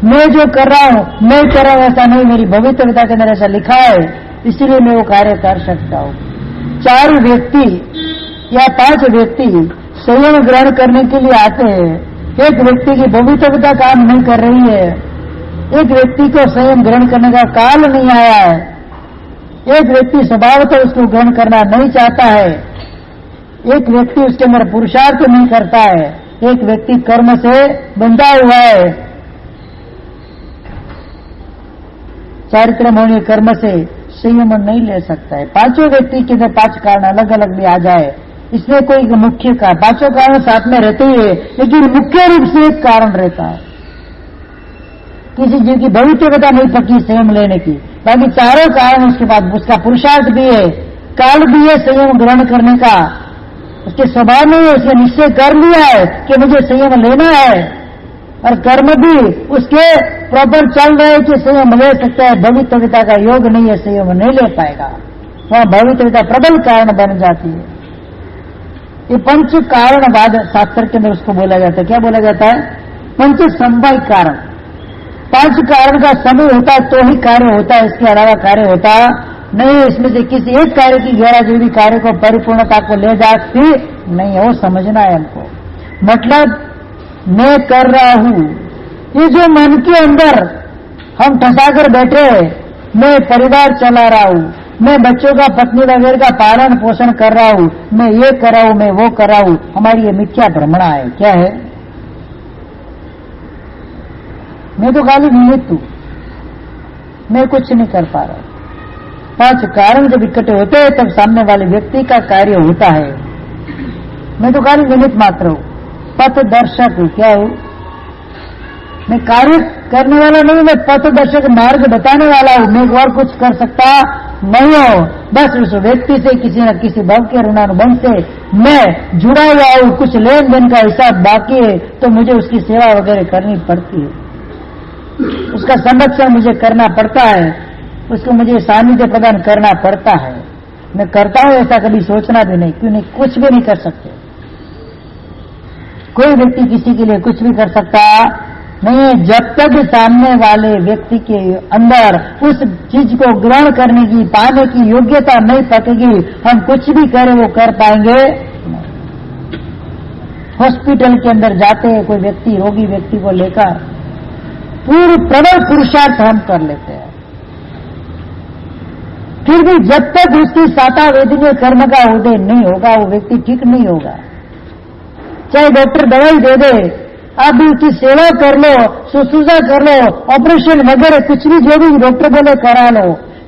मैं जो कर रहा हूं मैं कर रहा हूं ऐसा नहीं, मेरी भवितव्यता के अंदर ऐसा लिखा है इसलिए मैं वो कार्य कर सकता हूं। 4 व्यक्ति या 5 व्यक्ति संयम ग्रहण करने के लिए आते हैं। एक व्यक्ति की भवितव्यता काम नहीं कर रही है, एक व्यक्ति को संयम ग्रहण करने का काल नहीं आया है, एक व्यक्ति स्वभाव तो उसको ग्रहण करना नहीं चाहता है, एक व्यक्ति उसके अंदर पुरुषार्थ नहीं करता है, एक व्यक्ति कर्म से बंधा हुआ है, चारित्र मौनी कर्म से संयम नहीं ले सकता है। 5 व्यक्ति के अंदर 5 कारण अलग अलग भी आ जाए, इसमें कोई मुख्य का 5 कारण साथ में रहते ही है, लेकिन मुख्य रूप से एक कारण रहता है। किसी जीव की भवितव्यता नहीं पकी संयम लेने की, बाकी चारों कारण उसके बाद उसका पुरुषार्थ भी है, काल भी है संयम ग्रहण करने का, उसके स्वभाव में उसने निश्चय कर लिया है कि मुझे संयम लेना है, और कर्म भी उसके प्रॉपर चल रहे कि संयम ले सकता है। भवितव्यता का योग नहीं है, संयम नहीं ले पाएगा, वहां भवितव्यता प्रबल कारण बन जाती है। ये पंच कारणवाद शास्त्र के अंदर उसको बोला जाता है। क्या बोला जाता है? पंच समवाय कारण। 5 कारण का समय होता है तो ही कार्य होता है, इसके अलावा कार्य होता नहीं है। इसमें से किसी एक कार्य की गैरहाजिरी कार्य को परिपूर्णता को ले जाती नहीं है, वो समझना है हमको। मतलब मैं कर रहा हूं, ये जो मन के अंदर हम ठसाकर बैठे हैं, मैं परिवार चला रहा हूं, मैं बच्चों का पत्नी वगैरह का पालन पोषण कर रहा हूं, मैं ये कर रहा हूं, मैं वो कर रहा हूं, हमारी ये मिथ्या भ्रमणा है। क्या है? मैं तो खाली निमित्त हूं, मैं कुछ नहीं कर पा रहा। 5 कारण जब इकट्ठे होते हैं तब सामने वाले व्यक्ति का कार्य होता है। मैं तो खाली निमित्त मात्र हूं, पथदर्शक हूं। क्या हूं? मैं कार्य करने वाला नहीं, मैं पथदर्शक मार्ग बताने वाला हूं। मैं और कुछ कर सकता नहीं हूं, बस उस व्यक्ति से किसी न किसी भव के ऋणानुबंध से मैं जुड़ा हुआ हूं। कुछ लेन देन का हिसाब बाकी है तो मुझे उसकी सेवा वगैरह करनी पड़ती है, उसका संरक्षण मुझे करना पड़ता है, उसको मुझे सानिध्य प्रदान करना पड़ता है। मैं करता हूं ऐसा कभी सोचना भी नहीं। क्यों नहीं? कुछ भी नहीं कर सकते। कोई व्यक्ति किसी के लिए कुछ भी कर सकता नहीं है जब तक सामने वाले व्यक्ति के अंदर उस चीज को ग्रहण करने की, पाने की योग्यता नहीं पकेगी। हम कुछ भी करें वो कर पाएंगे नहीं। हॉस्पिटल के अंदर जाते हैं कोई व्यक्ति, रोगी व्यक्ति को लेकर, पूरी प्रबल पुरुषार्थ हम कर लेते हैं, फिर भी जब तक उसकी साता वेदनीय कर्म का उदय नहीं होगा वो व्यक्ति ठीक नहीं होगा। चाहे डॉक्टर दवाई दे दे, आप भी उसकी सेवा कर लो, शुश्रूषा कर लो, ऑपरेशन वगैरह कुछ भी जो भी डॉक्टर बोले करा लो,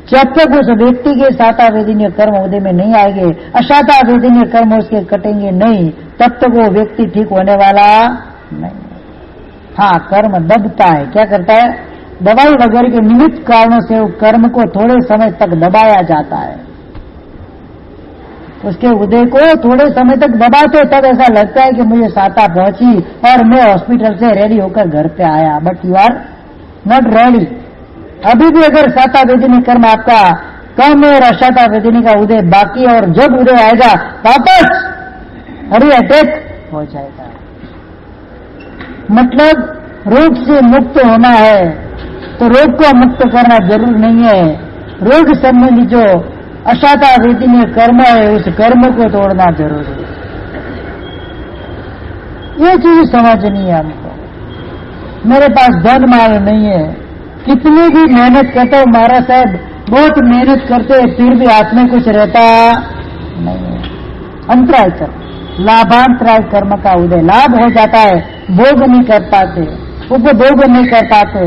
जब तक उस व्यक्ति के साता वेदनीय कर्म उदय में नहीं आएंगे, असाता वेदनीय कर्म उसके कटेंगे नहीं, तब तक वो व्यक्ति ठीक होने वाला नहीं। हाँ, कर्म दबता है, क्या करता है, दवाई वगैरह के निमित्त कारणों से वो कर्म को थोड़े समय तक दबाया जाता है, उसके उदय को थोड़े समय तक दबाते, तब ऐसा लगता है कि मुझे साता पहुंची और मैं हॉस्पिटल से रेडी होकर घर पे आया, but you are not ready. अभी भी अगर साता वेदनी कर्म आपका कम है और असाता वेदनी का उदय बाकी है, और जब उदय आएगा वापस हरी अटैक हो जाएगा। मतलब रोग से मुक्त होना है तो रोग को मुक्त करना जरूर नहीं है, रोग संबंधी जो असाता वेदनीय कर्म है उस कर्म को तोड़ना जरूरी है। ये चीज समझनी है हमको। मेरे पास धन माल नहीं है, कितनी भी मेहनत करता हूं, महाराज साहब बहुत मेहनत करते हैं फिर भी हाथ में कुछ रहता नहीं है। अंतराय कर्म, लाभांतराय कर्म का उदय, लाभ हो जाता है, भोग नहीं कर पाते, उपभोग नहीं कर पाते।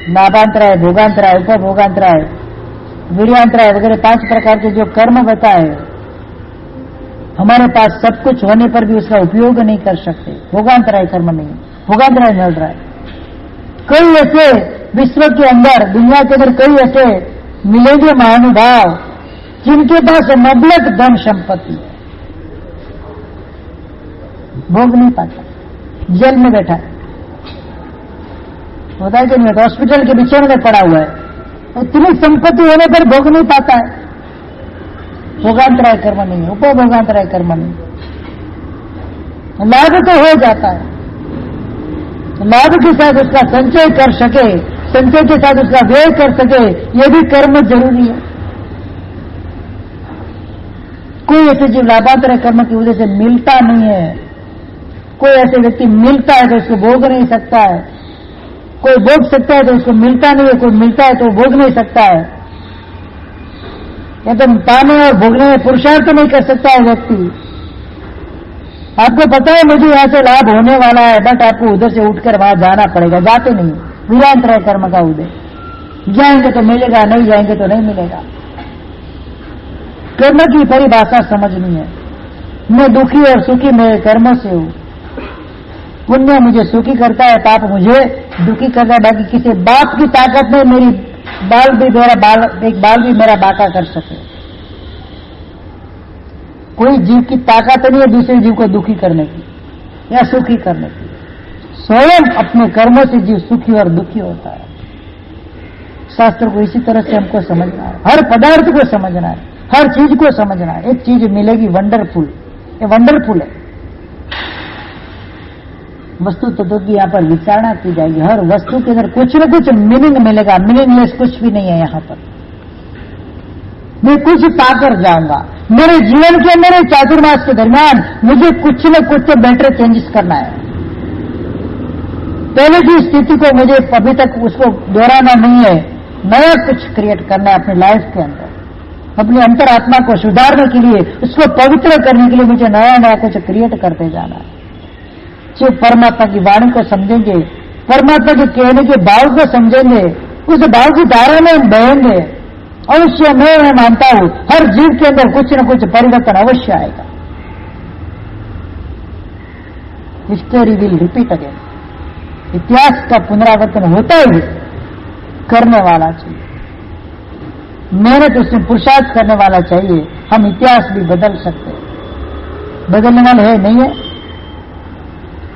लाभांतराय, भोगांतराय, उपभोगांतराय, वीर्यांतराय वगैरह 5 प्रकार के जो कर्म बताए, हमारे पास सब कुछ होने पर भी उसका उपयोग नहीं कर सकते, भोगांतराय कर्म नहीं, भोगांतराय मिल रहा है। कई ऐसे विश्व के अंदर, दुनिया के अंदर कई ऐसे मिलेंगे महानुभाव जिनके पास मबलक धन संपत्ति है, भोग नहीं पाता, जेल में बैठा है, होता है कि नहीं होता, हॉस्पिटल के बिछौने में पड़ा हुआ है, इतनी संपत्ति होने पर भोग नहीं पाता है। भोगांतराय कर्म नहीं, उपभोगांतराय कर्म नहीं। लाभ तो हो जाता है, लाभ के साथ उसका संचय कर सके, संचय के साथ उसका व्यय कर सके, यह भी कर्म जरूरी है। कोई ऐसे जीव लाभांतराय कर्म की वजह से मिलता नहीं है, कोई ऐसे व्यक्ति मिलता है तो उसको भोग नहीं सकता है, कोई भोग सकता है तो उसको मिलता नहीं है, कोई मिलता है तो भोग नहीं सकता है। या तो पाने और भोगने में पुरुषार्थ नहीं कर सकता है व्यक्ति। आपको पता है मुझे यहां से लाभ होने वाला है, बट आपको उधर से उठकर वहां जाना पड़ेगा, जाते नहीं, वीरांतराय कर्म का उदय। जाएंगे तो मिलेगा, नहीं जाएंगे तो नहीं मिलेगा। कर्म की परिभाषा समझनी है। मैं दुखी और सुखी मेरे कर्मों से हूं, पुण्य मुझे सुखी करता है, पाप मुझे दुखी करता है। बाकी किसी बाप की ताकत में मेरी एक बाल भी मेरा बाका कर सके। कोई जीव की ताकत नहीं है दूसरे जीव को दुखी करने की या सुखी करने की। स्वयं अपने कर्मों से जीव सुखी और दुखी होता है। शास्त्र को इसी तरह से हमको समझना है, हर पदार्थ को समझना है, हर चीज को समझना है। एक चीज मिलेगी वंडरफुल, ये वंडरफुल है। वस्तु तत्व की यहां पर विचारणा की जाएगी। हर वस्तु के अंदर कुछ न कुछ मीनिंग मिलेगा, मीनिंगलेस कुछ भी नहीं है यहां पर। मैं कुछ पाकर जाऊंगा मेरे जीवन के अंदर, चातुर्मास के दरमियान मुझे कुछ न कुछ तो बेटर चेंजेस करना है। पहले की स्थिति को मुझे अभी तक उसको दोहराना नहीं है, नया कुछ क्रिएट करना है अपनी लाइफ के अंदर। अपनी अंतरात्मा को सुधारने के लिए, उसको पवित्र करने के लिए मुझे नया नया कुछ क्रिएट करते जाना है। जो परमात्मा की वाणी को समझेंगे, परमात्मा के कहने के भाव को समझेंगे, उस भाव की धारा में हम बहेंगे। अवश्य मैं मानता हूं हर जीव के अंदर कुछ न कुछ परिवर्तन अवश्य आएगा। History will repeat again. इतिहास का पुनरावर्तन होता ही करने वाला चाहिए, मेहनत उसमें पुरुषार्थ करने वाला चाहिए। हम इतिहास भी बदल सकते हैं, बदलने वाले है नहीं है।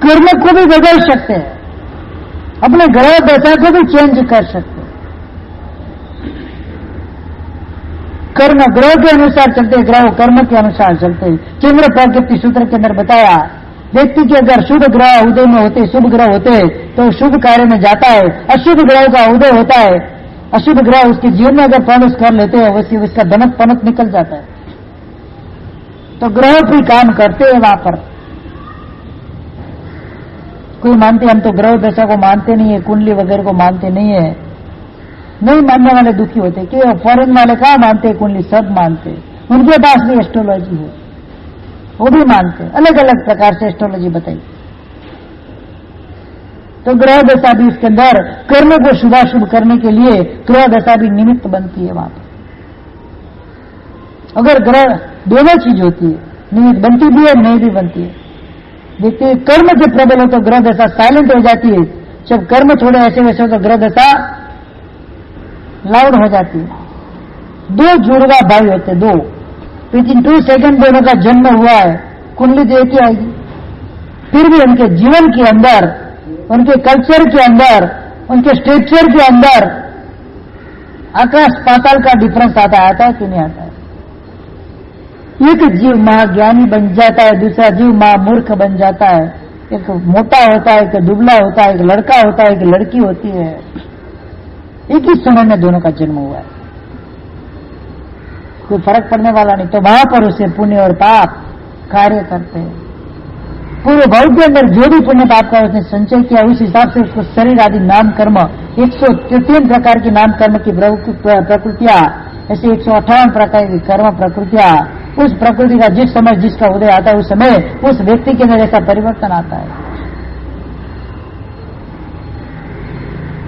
कर्म को भी बदल सकते हैं, अपने ग्रह दशा को भी चेंज कर सकते हैं। कर्म ग्रह के अनुसार चलते, ग्रह कर्म के अनुसार चलते। चंद्र प्रकृति सूत्र के अंदर बताया, व्यक्ति के अगर शुभ ग्रह उदय में होते, शुभ ग्रह होते तो शुभ कार्य में जाता है, अशुभ ग्रह का उदय होता है, अशुभ ग्रह उसके जीवन में अगर प्रवेश कर लेते हैं वैसे उसका दनक पनक निकल जाता है। तो ग्रह भी काम करते हैं वहां पर। कोई मानते हम तो ग्रह दशा को मानते नहीं है, कुंडली वगैरह को मानते नहीं है, नहीं मानने वाले दुखी होते कि फॉरेन वाले कहाँ मानते हैं कुंडली, सब मानते, उनके पास भी एस्ट्रोलॉजी है, वो भी मानते, अलग अलग प्रकार से एस्ट्रोलॉजी बताई। तो ग्रह दशा भी इसके अंदर कर्म को शुभाशुभ करने के लिए ग्रह दशा भी निमित्त बनती है वहां पर। अगर ग्रह दोनों चीज होती है, निमित्त बनती भी है, नहीं भी बनती है। देखते कर्म जब प्रबल हो तो ग्रह दशा साइलेंट हो जाती है, जब कर्म थोड़े ऐसे वैसे हो तो ग्रह दशा लाउड हो जाती है। दो जुड़वा भाई होते, दो विद इन 2 सेकंड दोनों का जन्म हुआ है, कुंडली तो एक ही आएगी, फिर भी उनके जीवन के अंदर, उनके कल्चर के अंदर, उनके स्ट्रक्चर के अंदर आकाश पाताल का डिफरेंस आता है कि नहीं आता है? एक जीव महाज्ञानी बन जाता है, दूसरा जीव महामूर्ख बन जाता है, एक मोटा होता है, एक दुबला होता है, एक लड़का होता है, एक लड़की होती है, एक ही समय में दोनों का जन्म हुआ है, कोई फर्क पड़ने वाला नहीं। तो वहां पर उसे पुण्य और पाप कार्य करते हैं। पूरे भाव के अंदर जो भी पुण्य पाप का उसने संचय किया, उस हिसाब से उसको शरीर आदि नाम कर्म 153 प्रकार की नाम कर्म की प्रकृतियां, ऐसे 158 प्रकार की कर्म प्रकृतियां, उस प्रकृति का जिस समय जिसका उदय आता है उस समय उस व्यक्ति के अंदर ऐसा परिवर्तन आता है।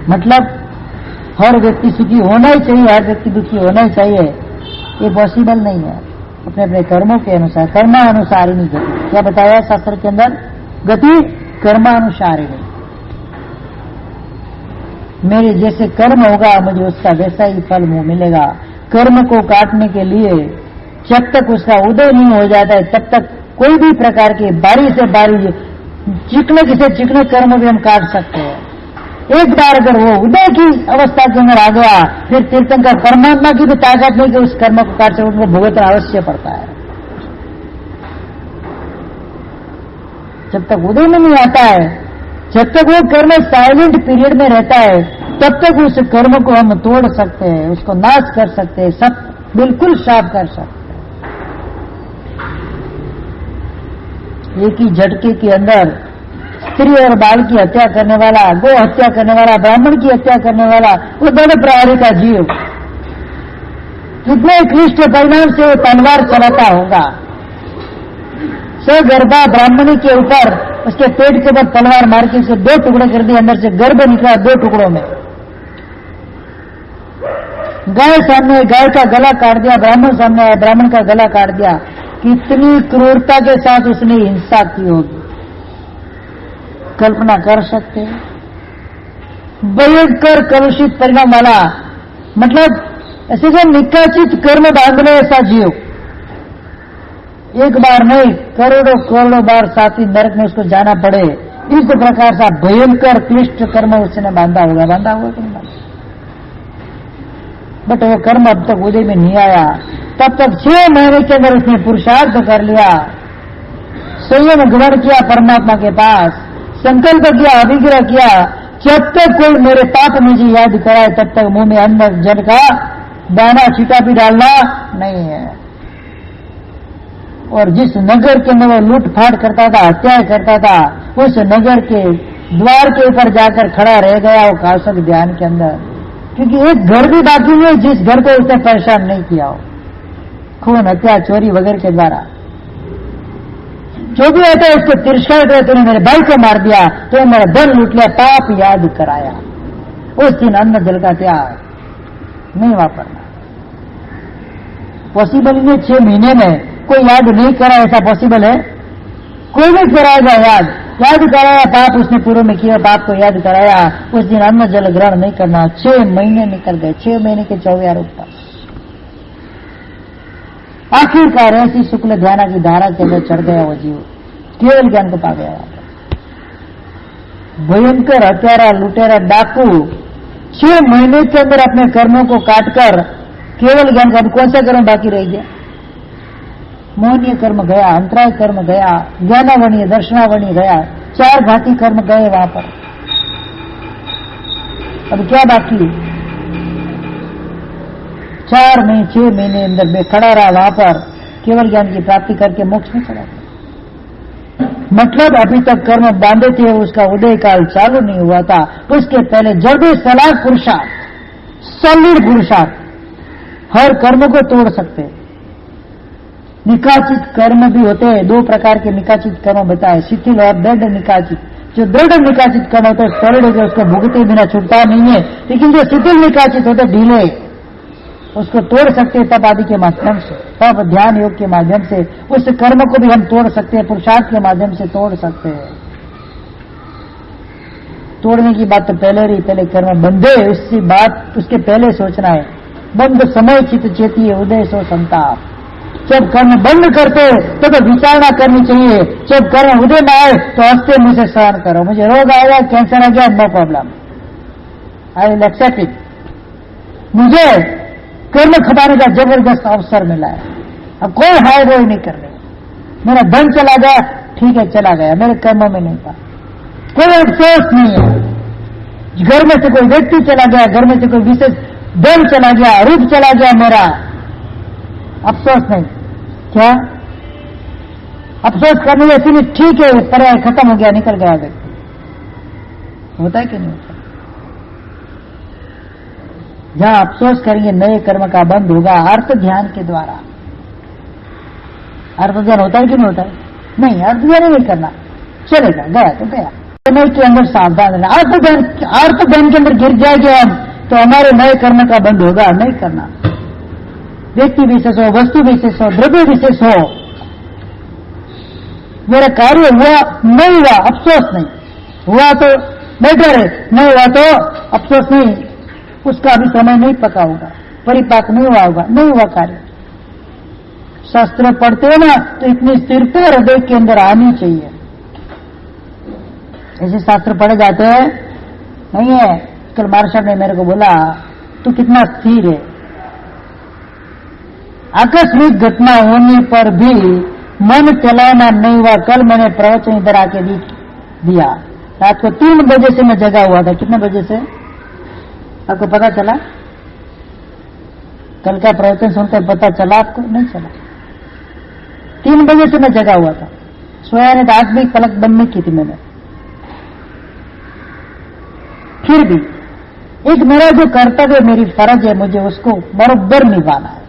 मतलब हर व्यक्ति सुखी होना ही चाहिए, हर व्यक्ति दुखी होना ही चाहिए, ये पॉसिबल नहीं है। अपने अपने कर्मों के अनुसार, कर्मानुसारिणी गति, क्या बताया शास्त्र के अंदर? गति कर्मानुसारिणी, मेरे जैसे कर्म होगा मुझे उसका वैसा ही फल मिलेगा। कर्म को काटने के लिए जब तक उसका उदय नहीं हो जाता है तब तक कोई भी प्रकार के बारी से बारी चिकने से चिकने कर्म भी हम काट सकते हैं। एक बार अगर वो उदय की अवस्था के अंदर आ गया, फिर तीर्थंकर परमात्मा की भी ताकत नहीं कि उस कर्म को काट सके, उनको भुगतना अवश्य पड़ता है। जब तक उदय में नहीं आता है, जब तक वो कर्म साइलेंट पीरियड में रहता है, तब तक उस कर्म को हम तोड़ सकते हैं, उसको नाश कर सकते हैं, सब बिल्कुल साफ कर सकते हैं। एक ही झटके के अंदर स्त्री और बाल की हत्या करने वाला, गो हत्या करने वाला, ब्राह्मण की हत्या करने वाला, वो बड़े प्रहरी का जीव कितने क्लिष्ट परिणाम से वो तलवार चलाता होगा। सगर्भा ब्राह्मणी के ऊपर उसके पेट के ऊपर तलवार मार के उसे 2 टुकड़े कर दिए, अंदर से गर्भ निकला 2 टुकड़ों में। गाय सामने, गाय का गला काट दिया, ब्राह्मण सामने आया, ब्राह्मण का गला काट दिया। कितनी क्रूरता के साथ उसने हिंसा की होगी, कल्पना कर सकते हैं? भयंकर कलुषित परिणाम वाला, मतलब ऐसे जो निकाचित कर्म बांध लो ऐसा जीव, एक बार नहीं करोड़ों करोड़ों बार साथी नरक में उसको जाना पड़े, इस प्रकार का भयंकर क्लिष्ट कर्म उसने बांधा होगा कि नहीं बांधा? बट वो कर्म अब तक उदय में नहीं आया, तब तक 6 महीने के अंदर उसने पुरुषार्थ कर लिया, संयम ग्रहण किया परमात्मा के पास, संकल्प किया, अभिग्रह किया। जब तक कोई मेरे पाप मुझे याद कराए तब तक मुंह में अन्न जल का दाना छीटा भी डालना नहीं है। और जिस नगर के अंदर वो लूटफाट करता था, हत्या करता था, उस नगर के द्वार के ऊपर जाकर खड़ा रह गया वो काशक ध्यान के अंदर, क्योंकि एक घर भी बाकी नहीं जिस घर को उसने परेशान नहीं किया हो, खून हत्या चोरी वगैरह के द्वारा। जो भी होता है उसको तिरस्कार करे, तूने मेरे भाई को मार दिया, तो मेरा धन लूट लिया, पाप याद कराया। उस दिन अन्न जल का त्याग नहीं वापरना पॉसिबल नहीं। 6 महीने में कोई याद नहीं करा, ऐसा पॉसिबल है? कोई नहीं कराएगा याद कराया, पाप उसने पूर्व में किया, पाप को याद कराया, उस दिन अन्न जल ग्रहण नहीं करना। 6 महीने निकल गए, 6 महीने के 24 उपवास। आखिरकार ऐसी शुक्ल ध्यान की धारा के अंदर चढ़ गया वो जीव, केवल ज्ञान को पा गया। भयंकर हत्यारा, लुटेरा, डाकू 6 महीने के अंदर अपने कर्मों को काटकर केवल ज्ञान का कौन सा कर्म बाकी रह गया? मोहनीय कर्म गया, अंतराय कर्म गया, ज्ञानावणीय दर्शनावणीय गया, 4 घाती कर्म गए वहां पर। अब क्या बाकी? 4 महीने 6 महीने अंदर में खड़ा रहा वहां पर, केवल ज्ञान की प्राप्ति करके मोक्ष में चला गया। मतलब अभी तक कर्म बांधे थे, उसका उदय काल चालू नहीं हुआ था। उसके पहले जड़ सलाह पुरुषार्थ, सॉलिड पुरुषार्थ, हर कर्म को तोड़ सकते। निकाचित कर्म भी होते हैं, दो प्रकार के निकाचित कर्म बताए, शिथिल और दृढ़ निकाचित। जो दृढ़ निकाचित कर्म होता है सॉलिड हो गया, उसको भुगते बिना छूटता नहीं है। लेकिन जो शिथिल निकाचित होते ढीले, उसको तोड़ सकते हैं तप आदि के माध्यम से, तप ध्यान योग के माध्यम से। उस कर्म को भी हम तोड़ सकते हैं, पुरुषार्थ के माध्यम से तोड़ सकते हैं। तोड़ने की बात तो पहले रही, पहले कर्म बंधे, उसकी बात उसके पहले सोचना है। बंद समय चित चेती उदय सो संताप। जब कर्म बंद करते तो विचारणा करनी चाहिए। जब कर्म उदय में आए तो हंसते मुंह से सहन करो। मुझे रोग आएगा, कैंसर आ गया, no problem, I will accept it. मुझे कर्म खपाने का जबरदस्त अवसर मिला है, अब कोई हाय रोय नहीं कर रहे। मेरा धन चला गया, ठीक है चला गया, मेरे कर्म में नहीं था, कोई अफसोस नहीं है। घर में से कोई व्यक्ति चला गया, घर में से कोई विशेष धन चला गया, रूप चला गया, मेरा अफसोस नहीं। क्या अफसोस करने जैसे भी ठीक है, पर्याय खत्म हो गया, निकल गया व्यक्ति। होता है कि नहीं होता? जहां अफसोस करेंगे नए कर्म का बंद होगा अर्थ ध्यान के द्वारा। अर्थ ध्यान होता है कि नहीं होता है? नहीं, अर्थ ध्यान नहीं करना, चलेगा, गया तो गया। समय के अंदर सावधान रहना। अर्थ ध्यान के अंदर गिर जाएंगे हम तो हमारे नए कर्म का बंद होगा। नहीं करना, व्यक्ति विशेष हो, वस्तु विशेष हो, द्रव्य विशेष हो, मेरा कार्य हुआ नहीं हुआ अफसोस नहीं, हुआ तो बेटर है, नहीं हुआ तो अफसोस नहीं, उसका अभी समय नहीं पका होगा, परिपाक नहीं हुआ होगा, नहीं हुआ कार्य। शास्त्र पढ़ते हो ना तो इतनी स्थिरता हृदय के अंदर आनी चाहिए। ऐसे शास्त्र पढ़े जाते हैं नहीं है। कल महाराज साहब ने मेरे को बोला तू कितना स्थिर है। आकस्मिक घटना होने पर भी मन चलाना नहीं हुआ। कल मैंने प्रवचन इधर आके दिया, रात को 3 बजे से मैं जगा हुआ था। कितने बजे से आपको पता चला? कल का प्रवचन सुनकर पता चला आपको? नहीं चला। 3 बजे से मैं जगा हुआ था, सोया नहीं था, आज भी पलक बंद नहीं की थी मैंने। फिर भी एक मेरा जो कर्तव्य, मेरी फर्ज है, मुझे उसको बराबर निभाना है।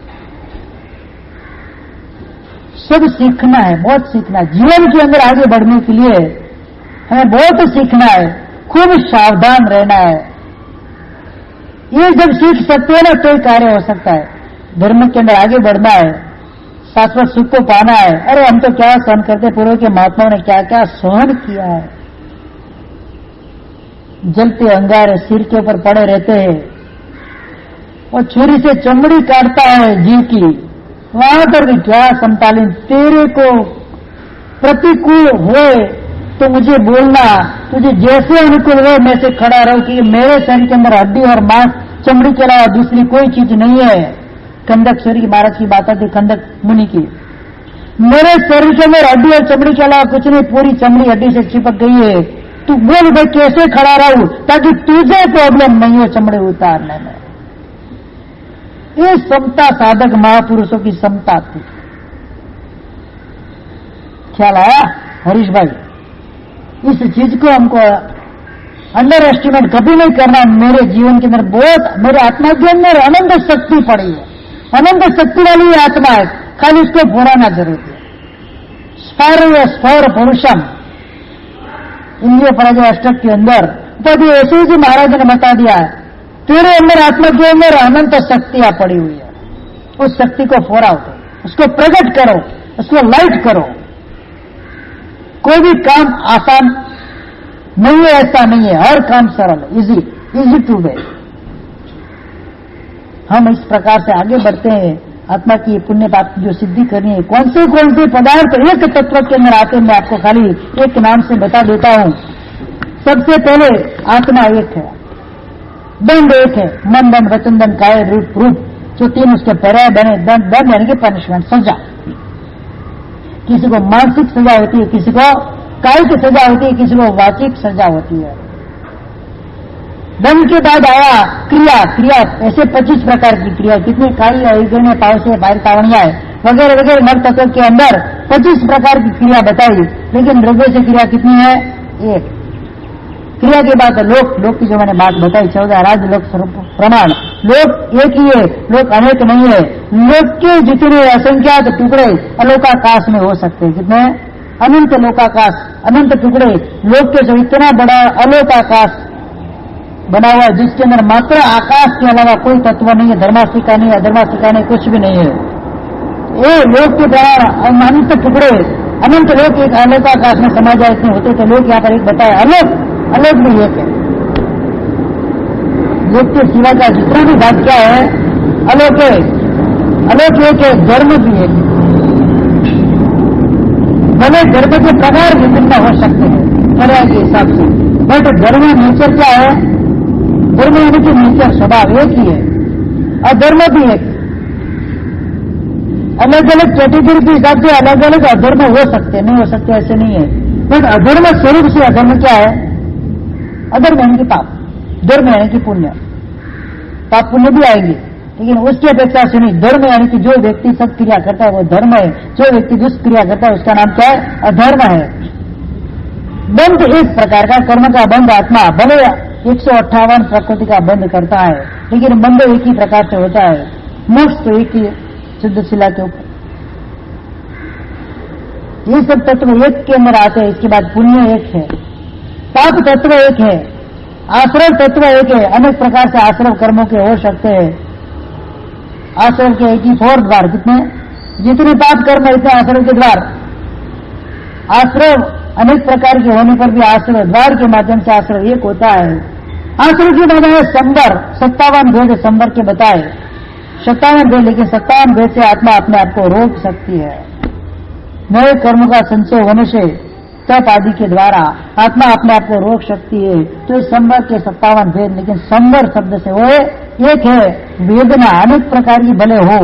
सब सीखना है, बहुत सीखना है। जीवन के अंदर आगे बढ़ने के लिए हमें बहुत सीखना है, खूब सावधान रहना है। ये जब सीख सकते हैं ना तो ही कार्य हो सकता है। धर्म के अंदर आगे बढ़ना है, शाश्वत सुख को पाना है। अरे हम तो क्या सहन करते, पूर्व के महात्माओं ने क्या क्या सहन किया है। जलते अंगारे सिर के ऊपर पड़े रहते हैं और छुरी से चमड़ी काटता है जीव की, वहां पर भी क्या समकालीन। तेरे को प्रतिकूल हो तो मुझे बोलना, तुझे जैसे अनुकूल हो मैं से खड़ा रहो, कि मेरे शरीर के अंदर हड्डी और मांस चमड़ी के अलावा दूसरी कोई चीज नहीं है। कंदक शरीर महाराज की बात आती, कंदक मुनि की। मेरे शरीर के अंदर हड्डी और चमड़ी के अलावा कुछ नहीं, पूरी चमड़ी हड्डी से चिपक गई है। तू बोल भाई कैसे खड़ा रहूं ताकि तुझे प्रॉब्लम नहीं हो चमड़े उतारने में। ये समता साधक महापुरुषों की समता थी। ख्याल आया हरीश भाई? इस चीज को हमको अंडर एस्टिमेट कभी नहीं करना। मेरे जीवन के अंदर बहुत, मेरे आत्मा के अंदर अनंत शक्ति पड़ी है, अनंत शक्ति वाली आत्मा है, खाली उसको भुलाना जरूरी है। स्फर पुरुषम इंद्रिय पराजय अष्टक के अंदर उपाधि ऐसे जी महाराज ने बता दिया है, तेरे अंदर आत्मा के अंदर अनंत शक्तियां पड़ी हुई है। उस शक्ति को फोड़ा हो, उसको प्रकट करो, उसको लाइट करो। कोई भी काम आसान नहीं है ऐसा नहीं है, हर काम सरल, इजी टू वे। हम इस प्रकार से आगे बढ़ते हैं। आत्मा की पुण्य पाप की जो सिद्धि करनी है, कौन से पदार्थ एक तत्व के अंदर आते हैं, मैं आपको खाली एक नाम से बता देता हूं। सबसे पहले आत्मा एक है, दंड एक है, मन दंड वचन दंड काय रूप, जो 3 उसके पर्याय बने। दंड यानी कि पनिशमेंट, सजा। किसी को मानसिक सजा होती है, किसी को कायिक सजा होती है, किसी को वाचिक सजा होती है। दंड के बाद आया क्रिया। ऐसे 25 प्रकार की क्रिया, कितनी काई है, पाव से बाहर तावणिया है, वगैरह वगैरह नव तत्व के अंदर 25 प्रकार की क्रिया बताई, लेकिन द्रव्य से क्रिया कितनी है? एक। क्रिया की बात है लोक की जो मैंने बात बताई 14 राज्य लोक प्रमाण, लोक एक ही है, लोक अनेक नहीं है। लोक के जितने असंख्यात टुकड़े अलोकाकाश में हो सकते हैं, कितने? अनंत लोकाकाश, अनंत टुकड़े लोक के जो इतना बड़ा अलोकाकाश बना हुआ है, जिसके अंदर मात्र आकाश के अलावा कोई तत्व नहीं है, धर्मास्तिका नहीं है, अधर्मास्तिका नहीं, कुछ भी नहीं है। ये लोक के प्रमाण अनंत टुकड़े, अनंत लोक एक अलोकाकाश में समा जाए इतने होते, तो लोक यहाँ पर एक बताया अलोक, अलोक भी एक है। लोक के सिवा का जितना भी भाग क्या है अलोक है, अलोक एक है, धर्म भी एक है। भले धर्म के प्रकार विभिन्न हो सकते हैं क्रिया के हिसाब से, बट धर्म नेचर क्या है? धर्म यानी कि नेचर स्वभाव एक ही है, और धर्म भी एक। अलग अलग कैटेगरी के हिसाब से अलग अलग अधर्म हो सकते, नहीं हो सकते ऐसे नहीं है, बट अधर्म स्वरूप से अधर्म क्या है? अधर्म यानी कि पाप, धर्म यानी कि पुण्य। पाप पुण्य भी आएंगे, लेकिन उसकी अपेक्षा से नहीं। धर्म यानी कि जो व्यक्ति सत्क्रिया करता है वो धर्म है, जो व्यक्ति दुष्क्रिया करता है उसका नाम क्या है? अधर्म है। बंध एक प्रकार का कर्म का बंध आत्मा भले 158 प्रकृति का बंध करता है, लेकिन बंध एक ही प्रकार से होता है। मोक्ष तो एक ही है शुद्ध शिला के ऊपर। ये सब तत्व एक के अंदर आते हैं। इसके बाद पुण्य एक है, पाप तत्व एक है, आश्रव तत्व एक है। अनेक प्रकार से आश्रव कर्मों के हो सकते हैं। आश्रव के 84 द्वार, कितने? जितने पाप कर्म इतने आश्रव के द्वार। आश्रव अनेक प्रकार के होने पर भी आश्रव द्वार के माध्यम से आश्रव एक होता है। आश्रव की बताए संबर, 57 भेद संबर के बताए, 57 भेद, लेकिन 57 भेद से आत्मा अपने आप को रोक सकती है। नए कर्म का संचय होने से तप आदि के द्वारा आत्मा अपने आप को रोक सकती है। तो इस संबर के 57 भेद, लेकिन संबर शब्द से वो एक है। वेदना अनेक प्रकार की भले हो,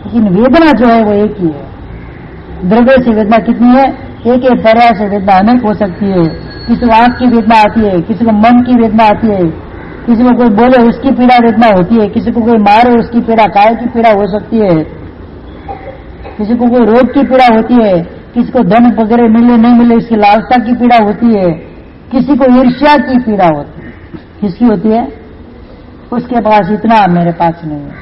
लेकिन वेदना जो है वो एक ही है। द्रव्य से वेदना कितनी है? एक है। पर्याय से वेदना अनेक हो सकती है। किसी को आंख की वेदना आती है, किसी को मन की वेदना आती है, किसी को कोई बोले उसकी पीड़ा वेदना होती है, किसी को कोई मारे उसकी पीड़ा, काय की पीड़ा हो सकती है, किसी को कोई रोग की पीड़ा होती है, किसी को धन वगैरह मिले नहीं मिले इसकी लालसा की पीड़ा होती है, किसी को ईर्ष्या की पीड़ा होती है। किसकी होती है? उसके पास इतना मेरे पास नहीं है,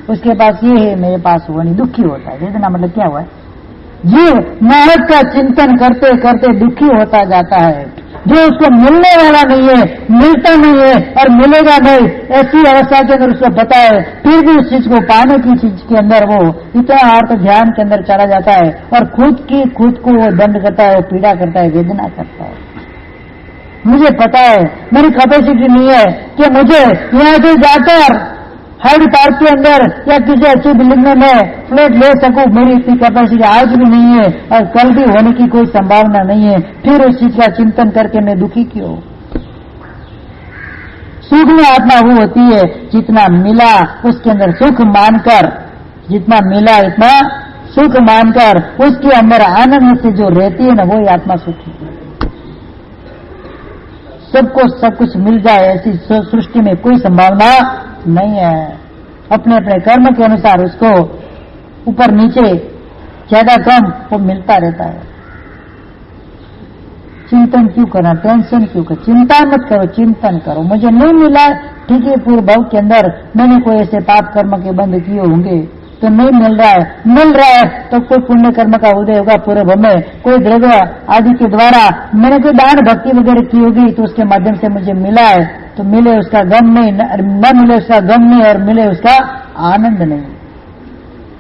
उसके पास ये है मेरे पास वो नहीं, दुखी होता है। वेदना मतलब क्या हुआ है? जीव नारक का चिंतन करते करते दुखी होता जाता है। जो उसको मिलने वाला नहीं है, मिलता नहीं है और मिलेगा नहीं, ऐसी अवस्था के अंदर उसको पता है, फिर भी उस चीज को पाने की चीज के अंदर वो इतना अर्थ ध्यान के अंदर चला जाता है और खुद को वो दंड करता है, वो पीड़ा करता है, वेदना करता है। मुझे पता है मेरी कैपेसिटी नहीं है कि मुझे यहाँ से जाकर हाइड पार्क के अंदर या किसी अच्छी बिल्डिंग में मैं फ्लैट ले सकूं, मेरी इतनी कैपेसिटी आज भी नहीं है और कल भी होने की कोई संभावना नहीं है। फिर उस चीज का चिंतन करके मैं दुखी क्यों? सुख में आत्मा वो होती है जितना मिला उसके अंदर सुख मानकर, जितना मिला इतना सुख मानकर उसके अंदर आनंद से जो रहती है ना, वही आत्मा सुखी है। सबको सब कुछ मिल जाए ऐसी सृष्टि में कोई संभावना नहीं है। अपने अपने कर्म के अनुसार उसको ऊपर नीचे ज्यादा कम वो मिलता रहता है। चिंतन क्यों करना? टेंशन क्यों कर? चिंता मत करो, चिंतन करो। मुझे नहीं मिला, ठीक है, पूर्व भाव के अंदर मैंने कोई ऐसे पाप कर्म के बंद किए होंगे तो नहीं मिल रहा है, मिल रहा है तो कोई पुण्य कर्म का उदय होगा पूरे भव में, कोई द्रव्य आदि के द्वारा मैंने कोई दान भक्ति वगैरह की होगी तो उसके माध्यम से मुझे मिला है, तो मिले उसका गम नहीं, न मिले उसका गम नहीं और मिले उसका आनंद नहीं।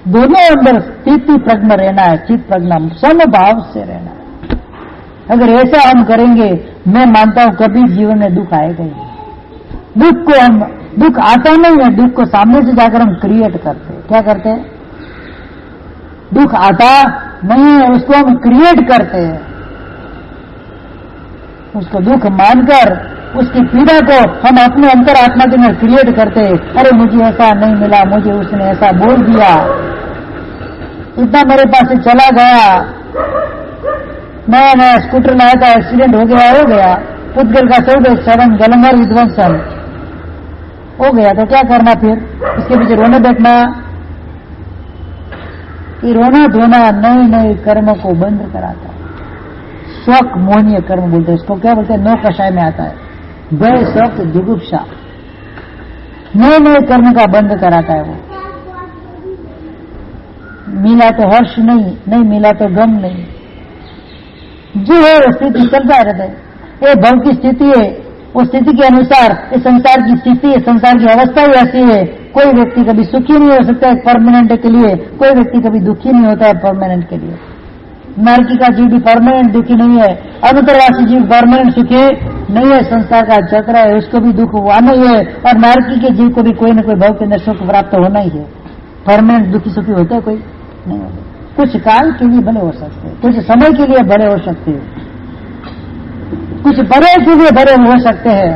दोनों अंदर स्थिति प्रज्ञ रहना है, चित्त प्रज्ञा समभाव से रहना है। अगर ऐसा हम करेंगे, मैं मानता हूं कभी जीवन में दुख आएगा ही। दुख आता नहीं है, दुख को सामने से जाकर हम क्रिएट करते हैं। क्या करते हैं? दुख आता नहीं है, उसको हम क्रिएट करते हैं। उसको दुख मानकर उसकी पीड़ा को हम अपने अंतरात्मा के अंदर क्रिएट करते हैं। अरे मुझे ऐसा नहीं मिला, मुझे उसने ऐसा बोल दिया, इतना मेरे पास से चला गया, नया स्कूटर लाया था, एक्सीडेंट हो गया, पुद्गल का सौदे सड़न गलंगर विध्वंसन हो गया, तो क्या करना फिर? इसके पीछे रोने बैठना? कि रोना धोना नए नए कर्मों को बंद कराता है। शौक मोहनीय कर्म बोलते हैं इसको, क्या बोलते हैं, 9 कषाय में आता है। भय शौक जुगुप्सा, नए नए कर्म का बंद कराता है वो। मिला तो हर्ष नहीं, नहीं मिला तो गम नहीं, जो है वो स्थिति चलता रहता है। ये भव की स्थिति है, उस स्थिति के अनुसार इस संसार की स्थिति है, संसार की अवस्था ही ऐसी है। कोई व्यक्ति कभी सुखी नहीं हो सकता है परमानेंट के लिए, कोई व्यक्ति कभी दुखी नहीं होता है परमानेंट के लिए। नारकी का जीव भी परमानेंट दुखी नहीं है, अनुतरवासी जीव परमानेंट सुखी नहीं है। संसार का चक्र है, उसको भी दुख आना ही है, और नारकी के जीव को भी कोई न कोई भाव के अंदर सुख प्राप्त होना ही है। परमानेंट दुखी सुखी होता है कोई नहीं होता। कुछ काल के लिए भले हो सकते हैं, कुछ समय के लिए भले हो सकते हैं, कुछ बड़े के लिए बड़े हो सकते हैं,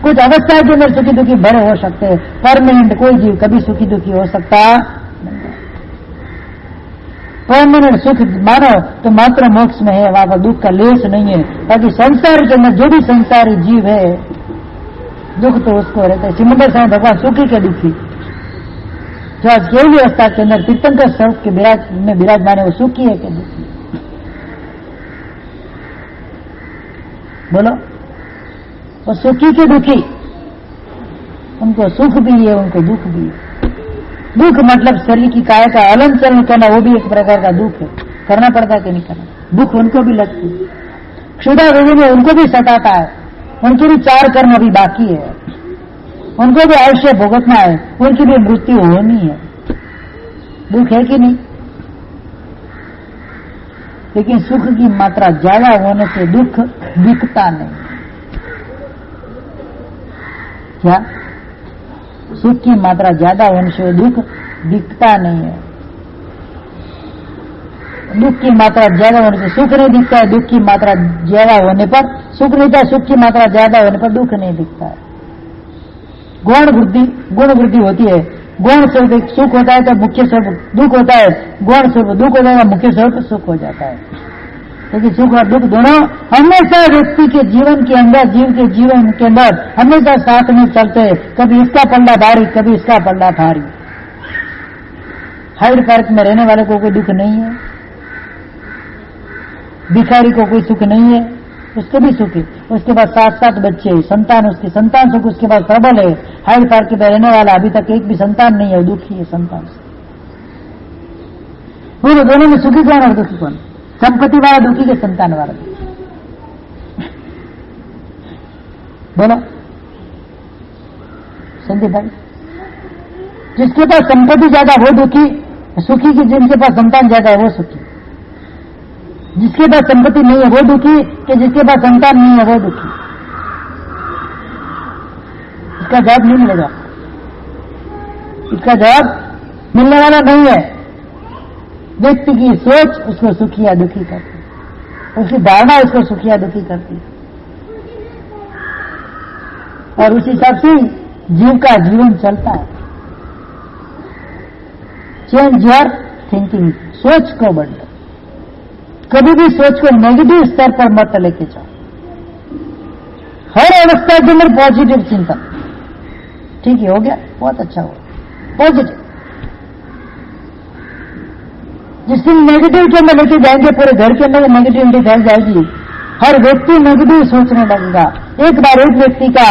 कुछ अवस्था के अंदर सुखी दुखी बड़े हो सकते हैं। परमानेंट कोई जीव कभी सुखी दुखी हो सकता नहीं। परमानेंट सुख मानो तो मात्र मोक्ष में है, वहां पर दुख का लेस नहीं है। बाकी संसार के अंदर जो भी संसारी जीव है दुख तो उसको रहता है। सिमंदर साहब भगवान सुखी के दुखी, जो आज केवली अवस्था के अंदर तीर्थंकर स्वरूप के में विराजमान है, वो सुखी है कि दुखी? बोलो, वो सुखी के दुखी, उनको सुख भी है उनको दुख भी है। दुख मतलब शरीर की काया का हलन चलन करना, वो भी एक प्रकार का दुख है, करना पड़ता है कि नहीं करना, दुख उनको भी लगती है। क्षुधा रोगी में उनको भी सताता है, उनके भी 4 कर्म अभी बाकी है, उनको भी अवश्य भुगतना है, उनकी भी मृत्यु होनी है। दुख है कि नहीं? लेकिन सुख की मात्रा ज्यादा होने से दुख दिखता नहीं। क्या? सुख की मात्रा ज्यादा होने से दुख दिखता नहीं है। दुख की मात्रा ज्यादा होने से सुख नहीं दिखता है, दुख की मात्रा ज्यादा होने पर सुख नहीं दिखता, सुख की मात्रा ज्यादा होने पर दुख नहीं दिखता है। गुण वृद्धि होती है। गुण स्वरूप सुख होता है तो मुख्य स्वरूप दुख होता है, गुण स्वरूप दुख होता है मुख्य स्वरूप सुख हो जाता है। क्योंकि सुख और दुख दोनों हमेशा व्यक्ति के जीवन के अंदर, जीव के जीवन के अंदर हमेशा साथ में चलते हैं। कभी इसका पल्ला भारी, कभी इसका पल्ला भारी। हाइड पार्क में रहने वाले को कोई दुख नहीं है, भिखारी को कोई सुख नहीं है, उसको भी सुख है। उसके बाद 7 बच्चे, संतान, उसकी संतान सुख उसके बाद प्रबल है। हाइड पार्क में रहने वाला अभी तक एक भी संतान नहीं है, दुखी है संतान से। बोलो, दोनों में सुखी कौन और दुखी कौन? संपत्ति वाला दुखी के संतान वाला दुखी? बोलो संदीप भाई, जिसके पास संपत्ति ज्यादा वो दुखी, सुखी की जिनके पास संतान ज्यादा है वो सुखी। जिसके पास संपत्ति नहीं है वो दुखी, कि जिसके पास संतान नहीं है वो दुखी? इसका जवाब नहीं मिलेगा, इसका जवाब मिलने वाला नहीं है। व्यक्ति की सोच उसको सुखी या दुखी करती है, उसकी धारणा उसको सुखी या दुखी करती है, और उस हिसाब से जीव का जीवन चलता है। चेंज योर थिंकिंग, सोच को बदलो। कभी भी सोच को नेगेटिव स्तर पर मत लेके जाओ। हर अवस्था के अंदर पॉजिटिव चिंतन। ठीक है, हो गया, बहुत अच्छा हुआ। पॉजिटिव, जिस दिन नेगेटिव के अंदर लेके जाएंगे पूरे घर के अंदर नेगेटिविटी फैल जाएगी, हर व्यक्ति नेगेटिव सोचने लगेगा। एक बार एक व्यक्ति का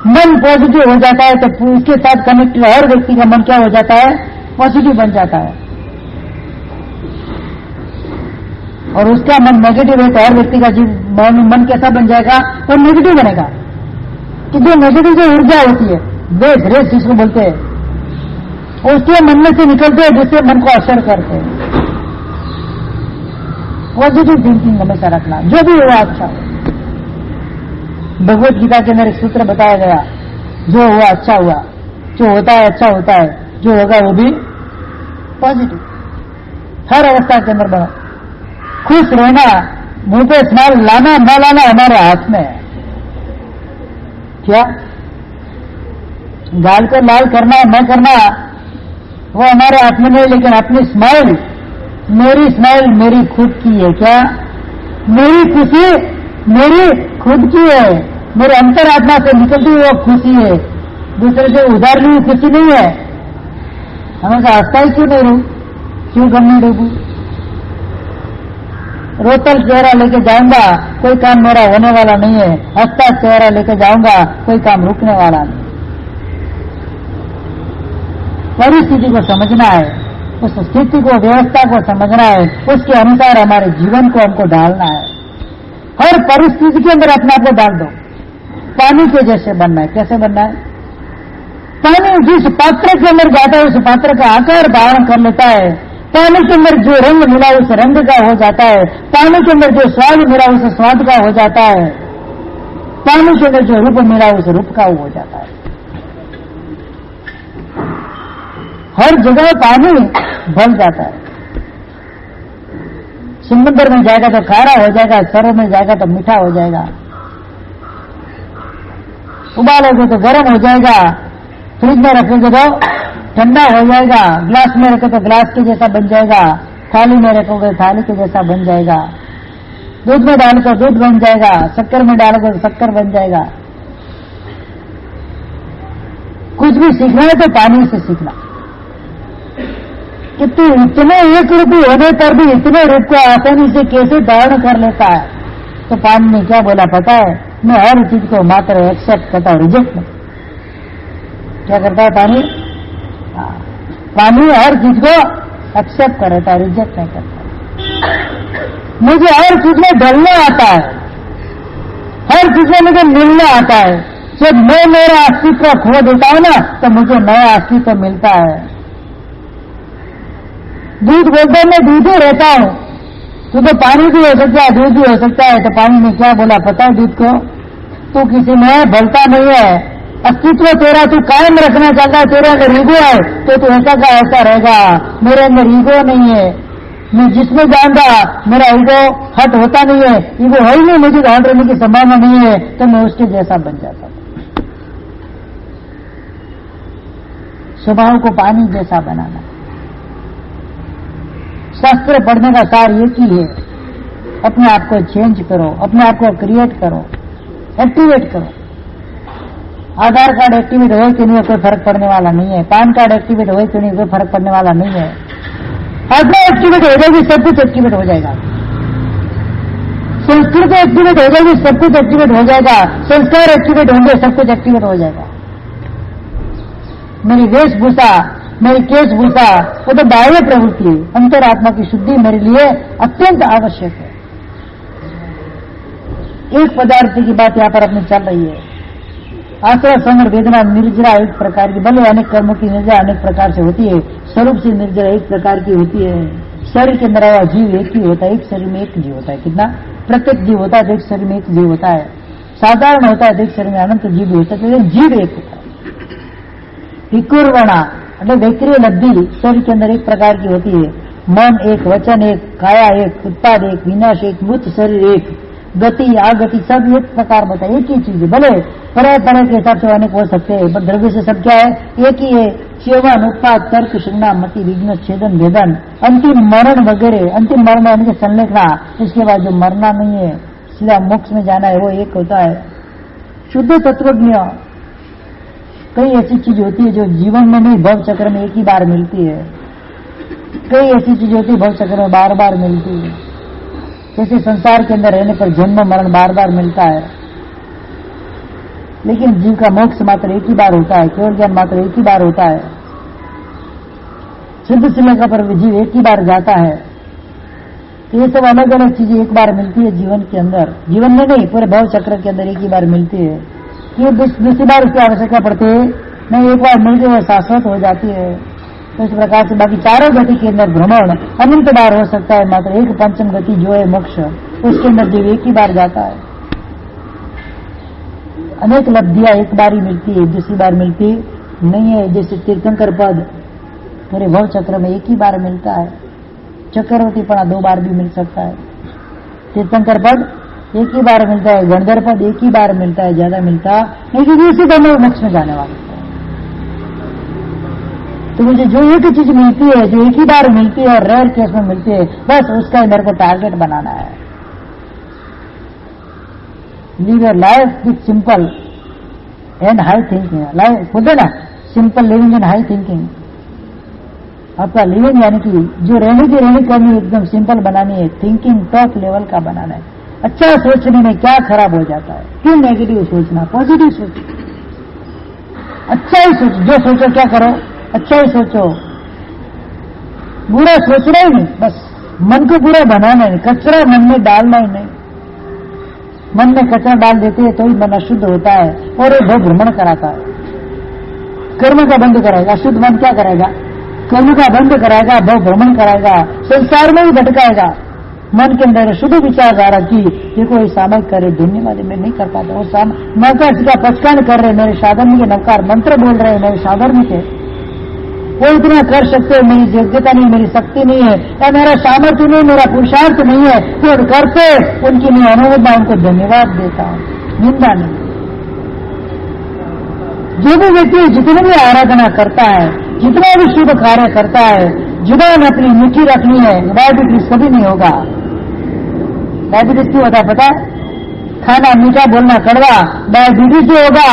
मन पॉजिटिव हो जाता है तो उसके साथ कनेक्टेड हर व्यक्ति का मन क्या हो जाता है? पॉजिटिव बन जाता है। और उसका मन नेगेटिव है तो हर व्यक्ति का जीव मन कैसा बन जाएगा? और नेगेटिव बनेगा। कि जो नेगेटिव जो ऊर्जा होती है, वेग रेस जिसको बोलते हैं, उसके मन में से निकलते हैं जिससे मन को असर करते हैं। पॉजिटिव थिंकिंग हमेशा रखना, जो भी हुआ अच्छा हो। भगवत गीता के अंदर एक सूत्र बताया गया, जो हुआ अच्छा हुआ, जो होता है अच्छा होता है, जो होगा वो भी पॉजिटिव। हर अवस्था के अंदर बनो। खुश रहना, मुंह पे स्माइल लाना न लाना हमारे हाथ में है। क्या? गाल को लाल करना न करना वो हमारे हाथ में नहीं, लेकिन अपनी स्माइल, मेरी स्माइल मेरी खुद की है। क्या? मेरी खुशी मेरी खुद की है, मेरे अंतरात्मा से निकलती हुई वो खुशी है, दूसरे से उधार ली हुई खुशी नहीं है। हमेशा हंसता ही क्यों नहीं रहूं? क्यों गन्ने डूबू? रोतल चेहरा लेके जाऊंगा, कोई काम मेरा होने वाला नहीं है। हंसता चेहरा लेके जाऊंगा, कोई काम रुकने वाला नहीं। परिस्थिति को समझना है, उस स्थिति को, व्यवस्था को समझना है, उसके अनुसार हमारे जीवन को हमको ढालना है। हर परिस्थिति के अंदर अपने आप को डाल दो। पानी के जैसे बनना है। कैसे बनना है? पानी जिस पात्र के अंदर जाता है उस पात्र का आकार धारण कर लेता है। पानी के अंदर जो रंग मिला उस रंग का हो जाता है। पानी के अंदर जो स्वाद मिला उस स्वाद का हो जाता है। पानी के अंदर जो रूप मिला उस रूप का हो जाता है। हर जगह पानी भर जाता है। समुद्र में जाएगा तो खारा हो जाएगा, सरों में जाएगा तो मीठा हो जाएगा, उबालोगे तो गर्म हो जाएगा, फ्रिज में रखोगे तो ठंडा हो जाएगा, ग्लास में रखो तो ग्लास के जैसा बन जाएगा, थाली में रखोगे थाली के जैसा बन जाएगा, दूध में डालो तो दूध बन जाएगा, शक्कर में डालोगे तो शक्कर बन जाएगा। कुछ भी सीखना है तो पानी से सीखना। कि तू इतने एक रूपी होने पर भी इतने रूप को आसानी से कैसे धारण कर लेता है? तो पानी ने क्या बोला पता है? मैं हर चीज को मात्र एक्सेप्ट करता हूं, रिजेक्ट नहीं। क्या करता है पानी? पानी हर चीज को एक्सेप्ट करता है, रिजेक्ट नहीं करता। मुझे हर चीज में ढलना आता है, हर चीज में मुझे मिलना आता है। जब मैं मेरा अस्तित्व खो देता हूं ना तो मुझे नया अस्तित्व मिलता है। दूध बोलते मैं दूध ही रहता हूं, तो पानी भी हो सकता है, दूध भी हो सकता है। तो पानी ने क्या बोला पता है दूध को? तू किसी में भलता नहीं है, अस्तित्व तेरा तू कायम रखना चाहता है, तेरे अंदर ईगो है तो तू ऐसा का ऐसा रहेगा। मेरे अंदर ईगो नहीं है, मैं जिसमें जाऊंगा मेरा ईगो हट होता नहीं है, ईगो है ही नहीं, मुझे हट रहने की संभावना नहीं है, तो मैं उसके जैसा बन जाता हूं। स्वभाव को पानी जैसा बनाना। शास्त्र पढ़ने का सार एक ही है, अपने आप को चेंज करो, अपने आप को क्रिएट करो, एक्टिवेट करो। आधार कार्ड एक्टिवेट हो कि नहीं कोई फर्क पड़ने वाला नहीं है, पैन कार्ड एक्टिवेट हो कि नहीं कोई फर्क पड़ने वाला नहीं है। आत्मा एक्टिवेट हो जाएगी सब कुछ एक्टिवेट हो जाएगा, संस्कृति एक्टिवेट हो जाएगी सब कुछ एक्टिवेट हो जाएगा, संस्कार एक्टिवेट होंगे सब कुछ एक्टिवेट हो जाएगा। मेरी वेशभूषा, मेरी केशभूषा वो तो बाह्य प्रवृत्ति है, अंतरात्मा की शुद्धि मेरे लिए अत्यंत आवश्यक है। एक पदार्थ की बात यहाँ पर अपनी चल रही है। आश्रय संग वेदना निर्जरा एक प्रकार की, भले अनेक कर्मों की निर्जरा अनेक प्रकार से होती है, स्वरूप से निर्जरा एक प्रकार की होती है। शरीर के अंदर आवा जीव एक ही होता है, एक शरीर में एक जीव होता है। कितना? प्रत्येक जीव होता है तो एक शरीर में एक जीव होता है। साधारण होता है तो एक शरीर में अनंत जीव भी होता है, जीव एक होता है। विकुर्वणा मतलब वैक्रिय लब्धि शरीर के अंदर एक प्रकार की होती है। मन एक, वचन एक, काया एक, उत्पाद एक, विनाश एक, मूर्त शरीर एक, गति आगति सब एक प्रकार होता है, एक ही चीज है। भले तरह तरह के हिसाब से अनेक हो सकते हैं, पर द्रव्य से सब क्या है? एक ही है। सेवन, उत्पाद, तर्क, संज्ञा, मति, विघ्न, छेदन, भेदन, अंतिम मरण वगैरह। अंतिम मरण यानी कि संलेखना, इसके बाद जो मरना नहीं है, सीधा मोक्ष में जाना है, वो एक होता है। शुद्ध तत्वज्ञ कई ऐसी चीज होती है जो जीवन में नहीं भव चक्र में एक ही बार मिलती है। कई ऐसी चीज होती है भव चक्र में बार बार मिलती है। जैसे संसार के अंदर रहने पर जन्म मरण बार बार मिलता है, लेकिन जीव का मोक्ष मात्र एक ही बार होता है, केवल ज्ञान मात्र एक ही बार होता है। सिद्ध शिला पर जीव एक ही बार जाता है। तो ये सब अलग अलग चीजें एक बार मिलती है जीवन के अंदर, जीवन में नहीं पूरे भव चक्र के अंदर एक ही बार मिलती है। ये दूसरी बार उसकी आवश्यकता पड़ती है नहीं, एक बार मिलकर वो शाश्वत हो जाती है। तो इस प्रकार से बाकी चारों गति के अंदर भ्रमण अनंत बार हो सकता है, मात्र एक पंचम गति जो है मोक्ष, उसके अंदर जीव एक ही बार जाता है। अनेक लब्धियां एक बार ही मिलती है, दूसरी बार मिलती नहीं है। जैसे तीर्थंकर पद पूरे भव चक्र में एक ही बार मिलता है, चक्रवर्ती पना 2 बार भी मिल सकता है। तीर्थंकर पद एक ही बार मिलता है, गणधर पद एक ही बार मिलता है, ज्यादा मिलता नहीं, क्योंकि इसी दोनों मोक्ष में जाने वाले। तो मुझे जो एक चीज मिलती है, जो एक ही बार मिलती है और रेयर केस में मिलती है, बस उसका मेरे को टारगेट बनाना है। Live your life with simple and high thinking. Life बोलते ना, simple living and high thinking. आपका लिविंग यानी कि जो रहने की रहनी करनी एकदम सिंपल बनानी है, थिंकिंग टॉप लेवल का बनाना है। अच्छा सोचने में क्या खराब हो जाता है? क्यों नेगेटिव सोचना, पॉजिटिव सोचो, अच्छा ही सोचो। जो सोचो क्या करो, अच्छा ही सोचो, बुरा सोचना ही नहीं, बस मन को बुरा बनाना नहीं, कचरा मन में डालना ही नहीं। मन में कचरा डाल देते हैं तो ही मन अशुद्ध होता है और ये भव भ्रमण कराता है। कर्म का बंद कराएगा, अशुद्ध मन क्या करेगा? कर्म का बंद कराएगा, भव भ्रमण कराएगा, संसार में ही भटकाएगा। मन के अंदर शुद्ध विचारधारा की देखो ये सामयिक करे, धन्यवाद मैं नहीं कर पाता, वो नौकर का पचकान कर रहे, मेरे साधन के नौकार मंत्र बोल रहे, मेरे साधन के वो इतना कर सकते, मेरी योग्यता नहीं, मेरी शक्ति नहीं है, या मेरा सामर्थ्य नहीं, मेरा पुरुषार्थ नहीं है, तो करते उनकी मैं अनुमोदना, उनको धन्यवाद देता हूं, निंदा नहीं। जो भी व्यक्ति जितनी भी आराधना करता है, जितना भी शुभ कार्य करता है, जुबान अपनी मीठी रखनी है, डायबिटीज कभी नहीं होगा। डायबिटीज क्यों होता है पता है? खाना मीठा बोलना कड़वा, डायबिटीज ही होगा।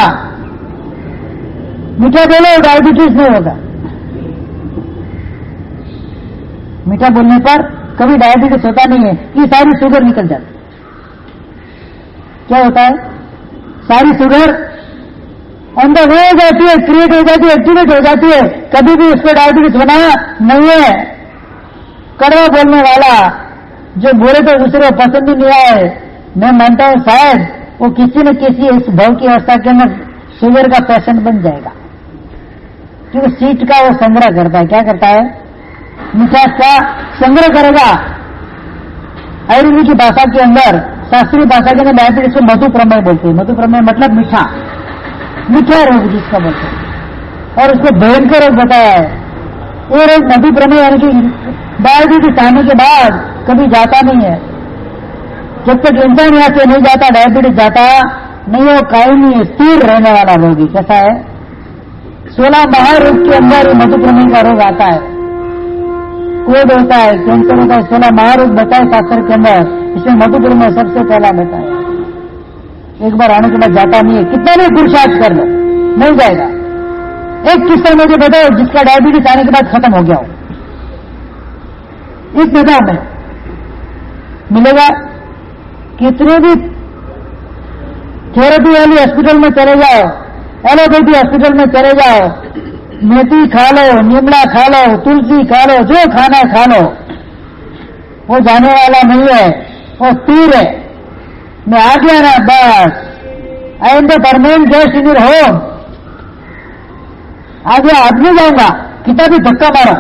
मीठा बोलो डायबिटीज नहीं होगा। मीठा बोलने पर कभी डायबिटीज होता नहीं है, ये सारी शुगर निकल जाती। क्या होता है? सारी शुगर अंदर हो जाती है, क्रिएट हो जाती है, एक्टिवेट हो जाती है, कभी भी उसको डायबिटीज होना नहीं है। कड़वा बोलने वाला जो बोले तो दूसरे को पसंद ही नहीं आए, मैं मानता हूं शायद वो किसी न किसी इस भव की अवस्था के अंदर शुगर का पेशेंट बन जाएगा, क्योंकि सीट का वो संग्रह करता है। क्या करता है? मिठास का संग्रह करेगा। आयुर्वेद की भाषा के अंदर, शास्त्रीय भाषा के अंदर डायबिटीज को मधु प्रमेय बोलते हैं। मधु प्रमेय मतलब मीठा, मीठा रोग जिसका बोलते हैं, और उसको भयंकर रोग बताया है। ये रोग मधु प्रमेय यानी कि डायबिटीज आने के बाद कभी जाता नहीं है। जब तक इंसान यहां से नहीं जाता, डायबिटीज जाता नहीं है, कायमी स्थिर रहने वाला रोगी। कैसा है? 16 महारोग के अंदर मधु प्रमेय का रोग आता है। कोड होता है, कैंसर होता है, 16 महारोग बताए शास्त्र के अंदर, इसमें मधु प्रमेय सबसे पहला बताया। एक बार आने के बाद जाता नहीं है, कितना भी पुरुषार्थ कर लो नहीं जाएगा। एक किस्सा मुझे बताओ जिसका डायबिटीज आने के बाद खत्म हो गया हो, एक बताओ मैं, मिलेगा? कितने भी थेरेपी वाली हॉस्पिटल में चले जाओ, एलोपैथी हॉस्पिटल में चले जाओ, मेथी खा लो, निमला खा लो, तुलसी खा लो, जो खाना है खा लो, वो जाने वाला नहीं है, वो स्थिर है। मैं आ गया ना बस, I am the permanent guest in your home, आगे आज नहीं जाऊंगा, कितना भी धक्का मारो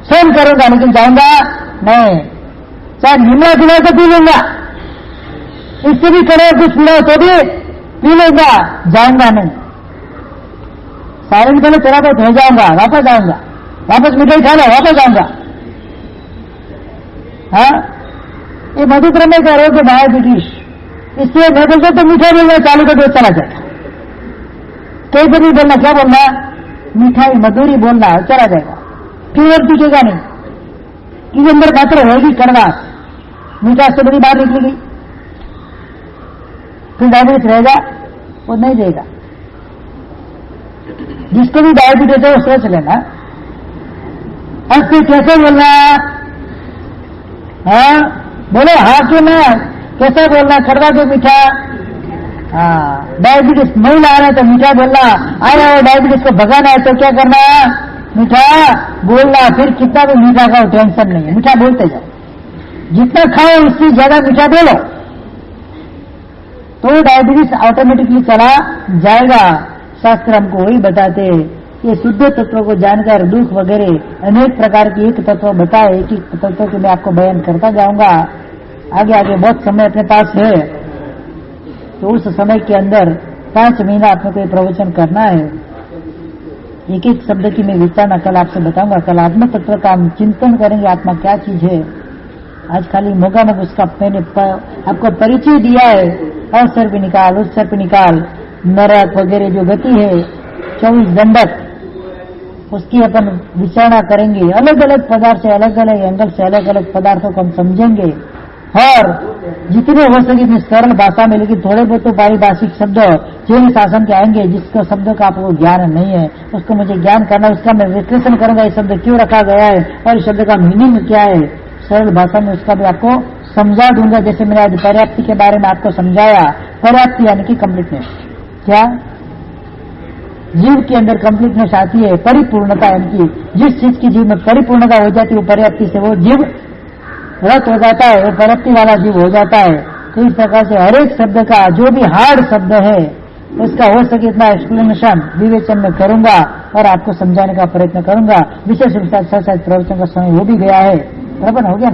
सहन करूंगा, लेकिन जाऊंगा नहीं। चाहे निमला खिलाओ तो पी लूंगा, इससे भी करो कुछ पिलाओ तो भी पी लूंगा, जाऊंगा नहीं। सारे पहले थोड़ा बहुत हो जाऊंगा, वापस आऊंगा, वापस मिठाई खा लो, वापस आऊंगा। हाँ, ये मधु प्रमेय का रोग है डायबिटीज। इसलिए मैं बोलता तो मीठा बोलना चालू कर दो, चला जाएगा। कहीं पर भी बोलना, क्या बोलना? मिठाई मधुरी बोलना, चला जाएगा, फिर और टिकेगा नहीं। क्योंकि अंदर मात्र होगी कड़वा, मीठा से बड़ी बात निकलेगी, फिर डायबिटीज रहेगा? वो नहीं रहेगा। जिसको भी डायबिटीज है वो सोच लेना, अब फिर कैसे बोलना? हाँ बोलो, हाँ क्यों ना, कैसे बोलना? कड़वा जो मीठा, हाँ डायबिटीज नहीं ला रहा है तो मीठा बोलना, आया है डायबिटीज को भगाना है तो क्या करना? मीठा बोलना। फिर कितना भी मीठा खाओ टेंशन नहीं है, मीठा बोलते जाओ, जितना खाओ उससे ज्यादा मीठा बोलो तो डायबिटीज ऑटोमेटिकली चला जाएगा। शास्त्र हमको वही बताते कि शुद्ध तत्व को जानकर दुख वगैरह अनेक प्रकार के एक तत्व बताए, एक एक तत्व को मैं आपको बयान करता जाऊंगा। आगे आगे बहुत समय अपने पास है, तो उस समय के अंदर 5 महीना आपने कोई प्रवचन करना है। एक एक शब्द की मैं विचारणा कल आपसे बताऊंगा। कल आत्म तत्व का हम चिंतन करेंगे, आत्मा क्या चीज है। आज खाली मोगा मोग उसका मैंने आपको परिचय दिया है, अवसर पे निकाल, उत्सर पे निकाल, नरक वगैरह जो गति है 24 दंडक, उसकी अपन विचारणा करेंगे। अलग अलग पदार्थ से, अलग अलग एंगल से अलग अलग पदार्थों को हम समझेंगे, और जितने हो सके इतनी सरल भाषा में, लेकिन थोड़े बहुत तो पारिभाषिक शब्द जीवन शासन के आएंगे, जिसको शब्द का आपको ज्ञान नहीं है उसको मुझे ज्ञान करना, उसका मैं विश्लेषण करूंगा ये शब्द क्यों रखा गया है और इस शब्द का मीनिंग क्या है, सरल भाषा में उसका भी आपको समझा दूंगा। जैसे मैंने आज पर्याप्ति के बारे में आपको समझाया, पर्याप्ति यानी कि कंप्लीटनेस। क्या जीव के अंदर कंप्लीटनेस आती है, परिपूर्णता, यानी कि जिस चीज की जीव में परिपूर्णता हो जाती है वो पर्याप्ति से वो जीव रत हो जाता है, वो पर्याप्ति वाला जीव हो जाता है। तो इस प्रकार से हर एक शब्द का जो भी हार्ड शब्द है उसका हो सके इतना एक्सप्लेनेशन विवेचन में करूंगा और आपको समझाने का प्रयत्न करूंगा। विशेष रूप से प्रवचन का समय हो भी गया है, बराबर हो गया ना।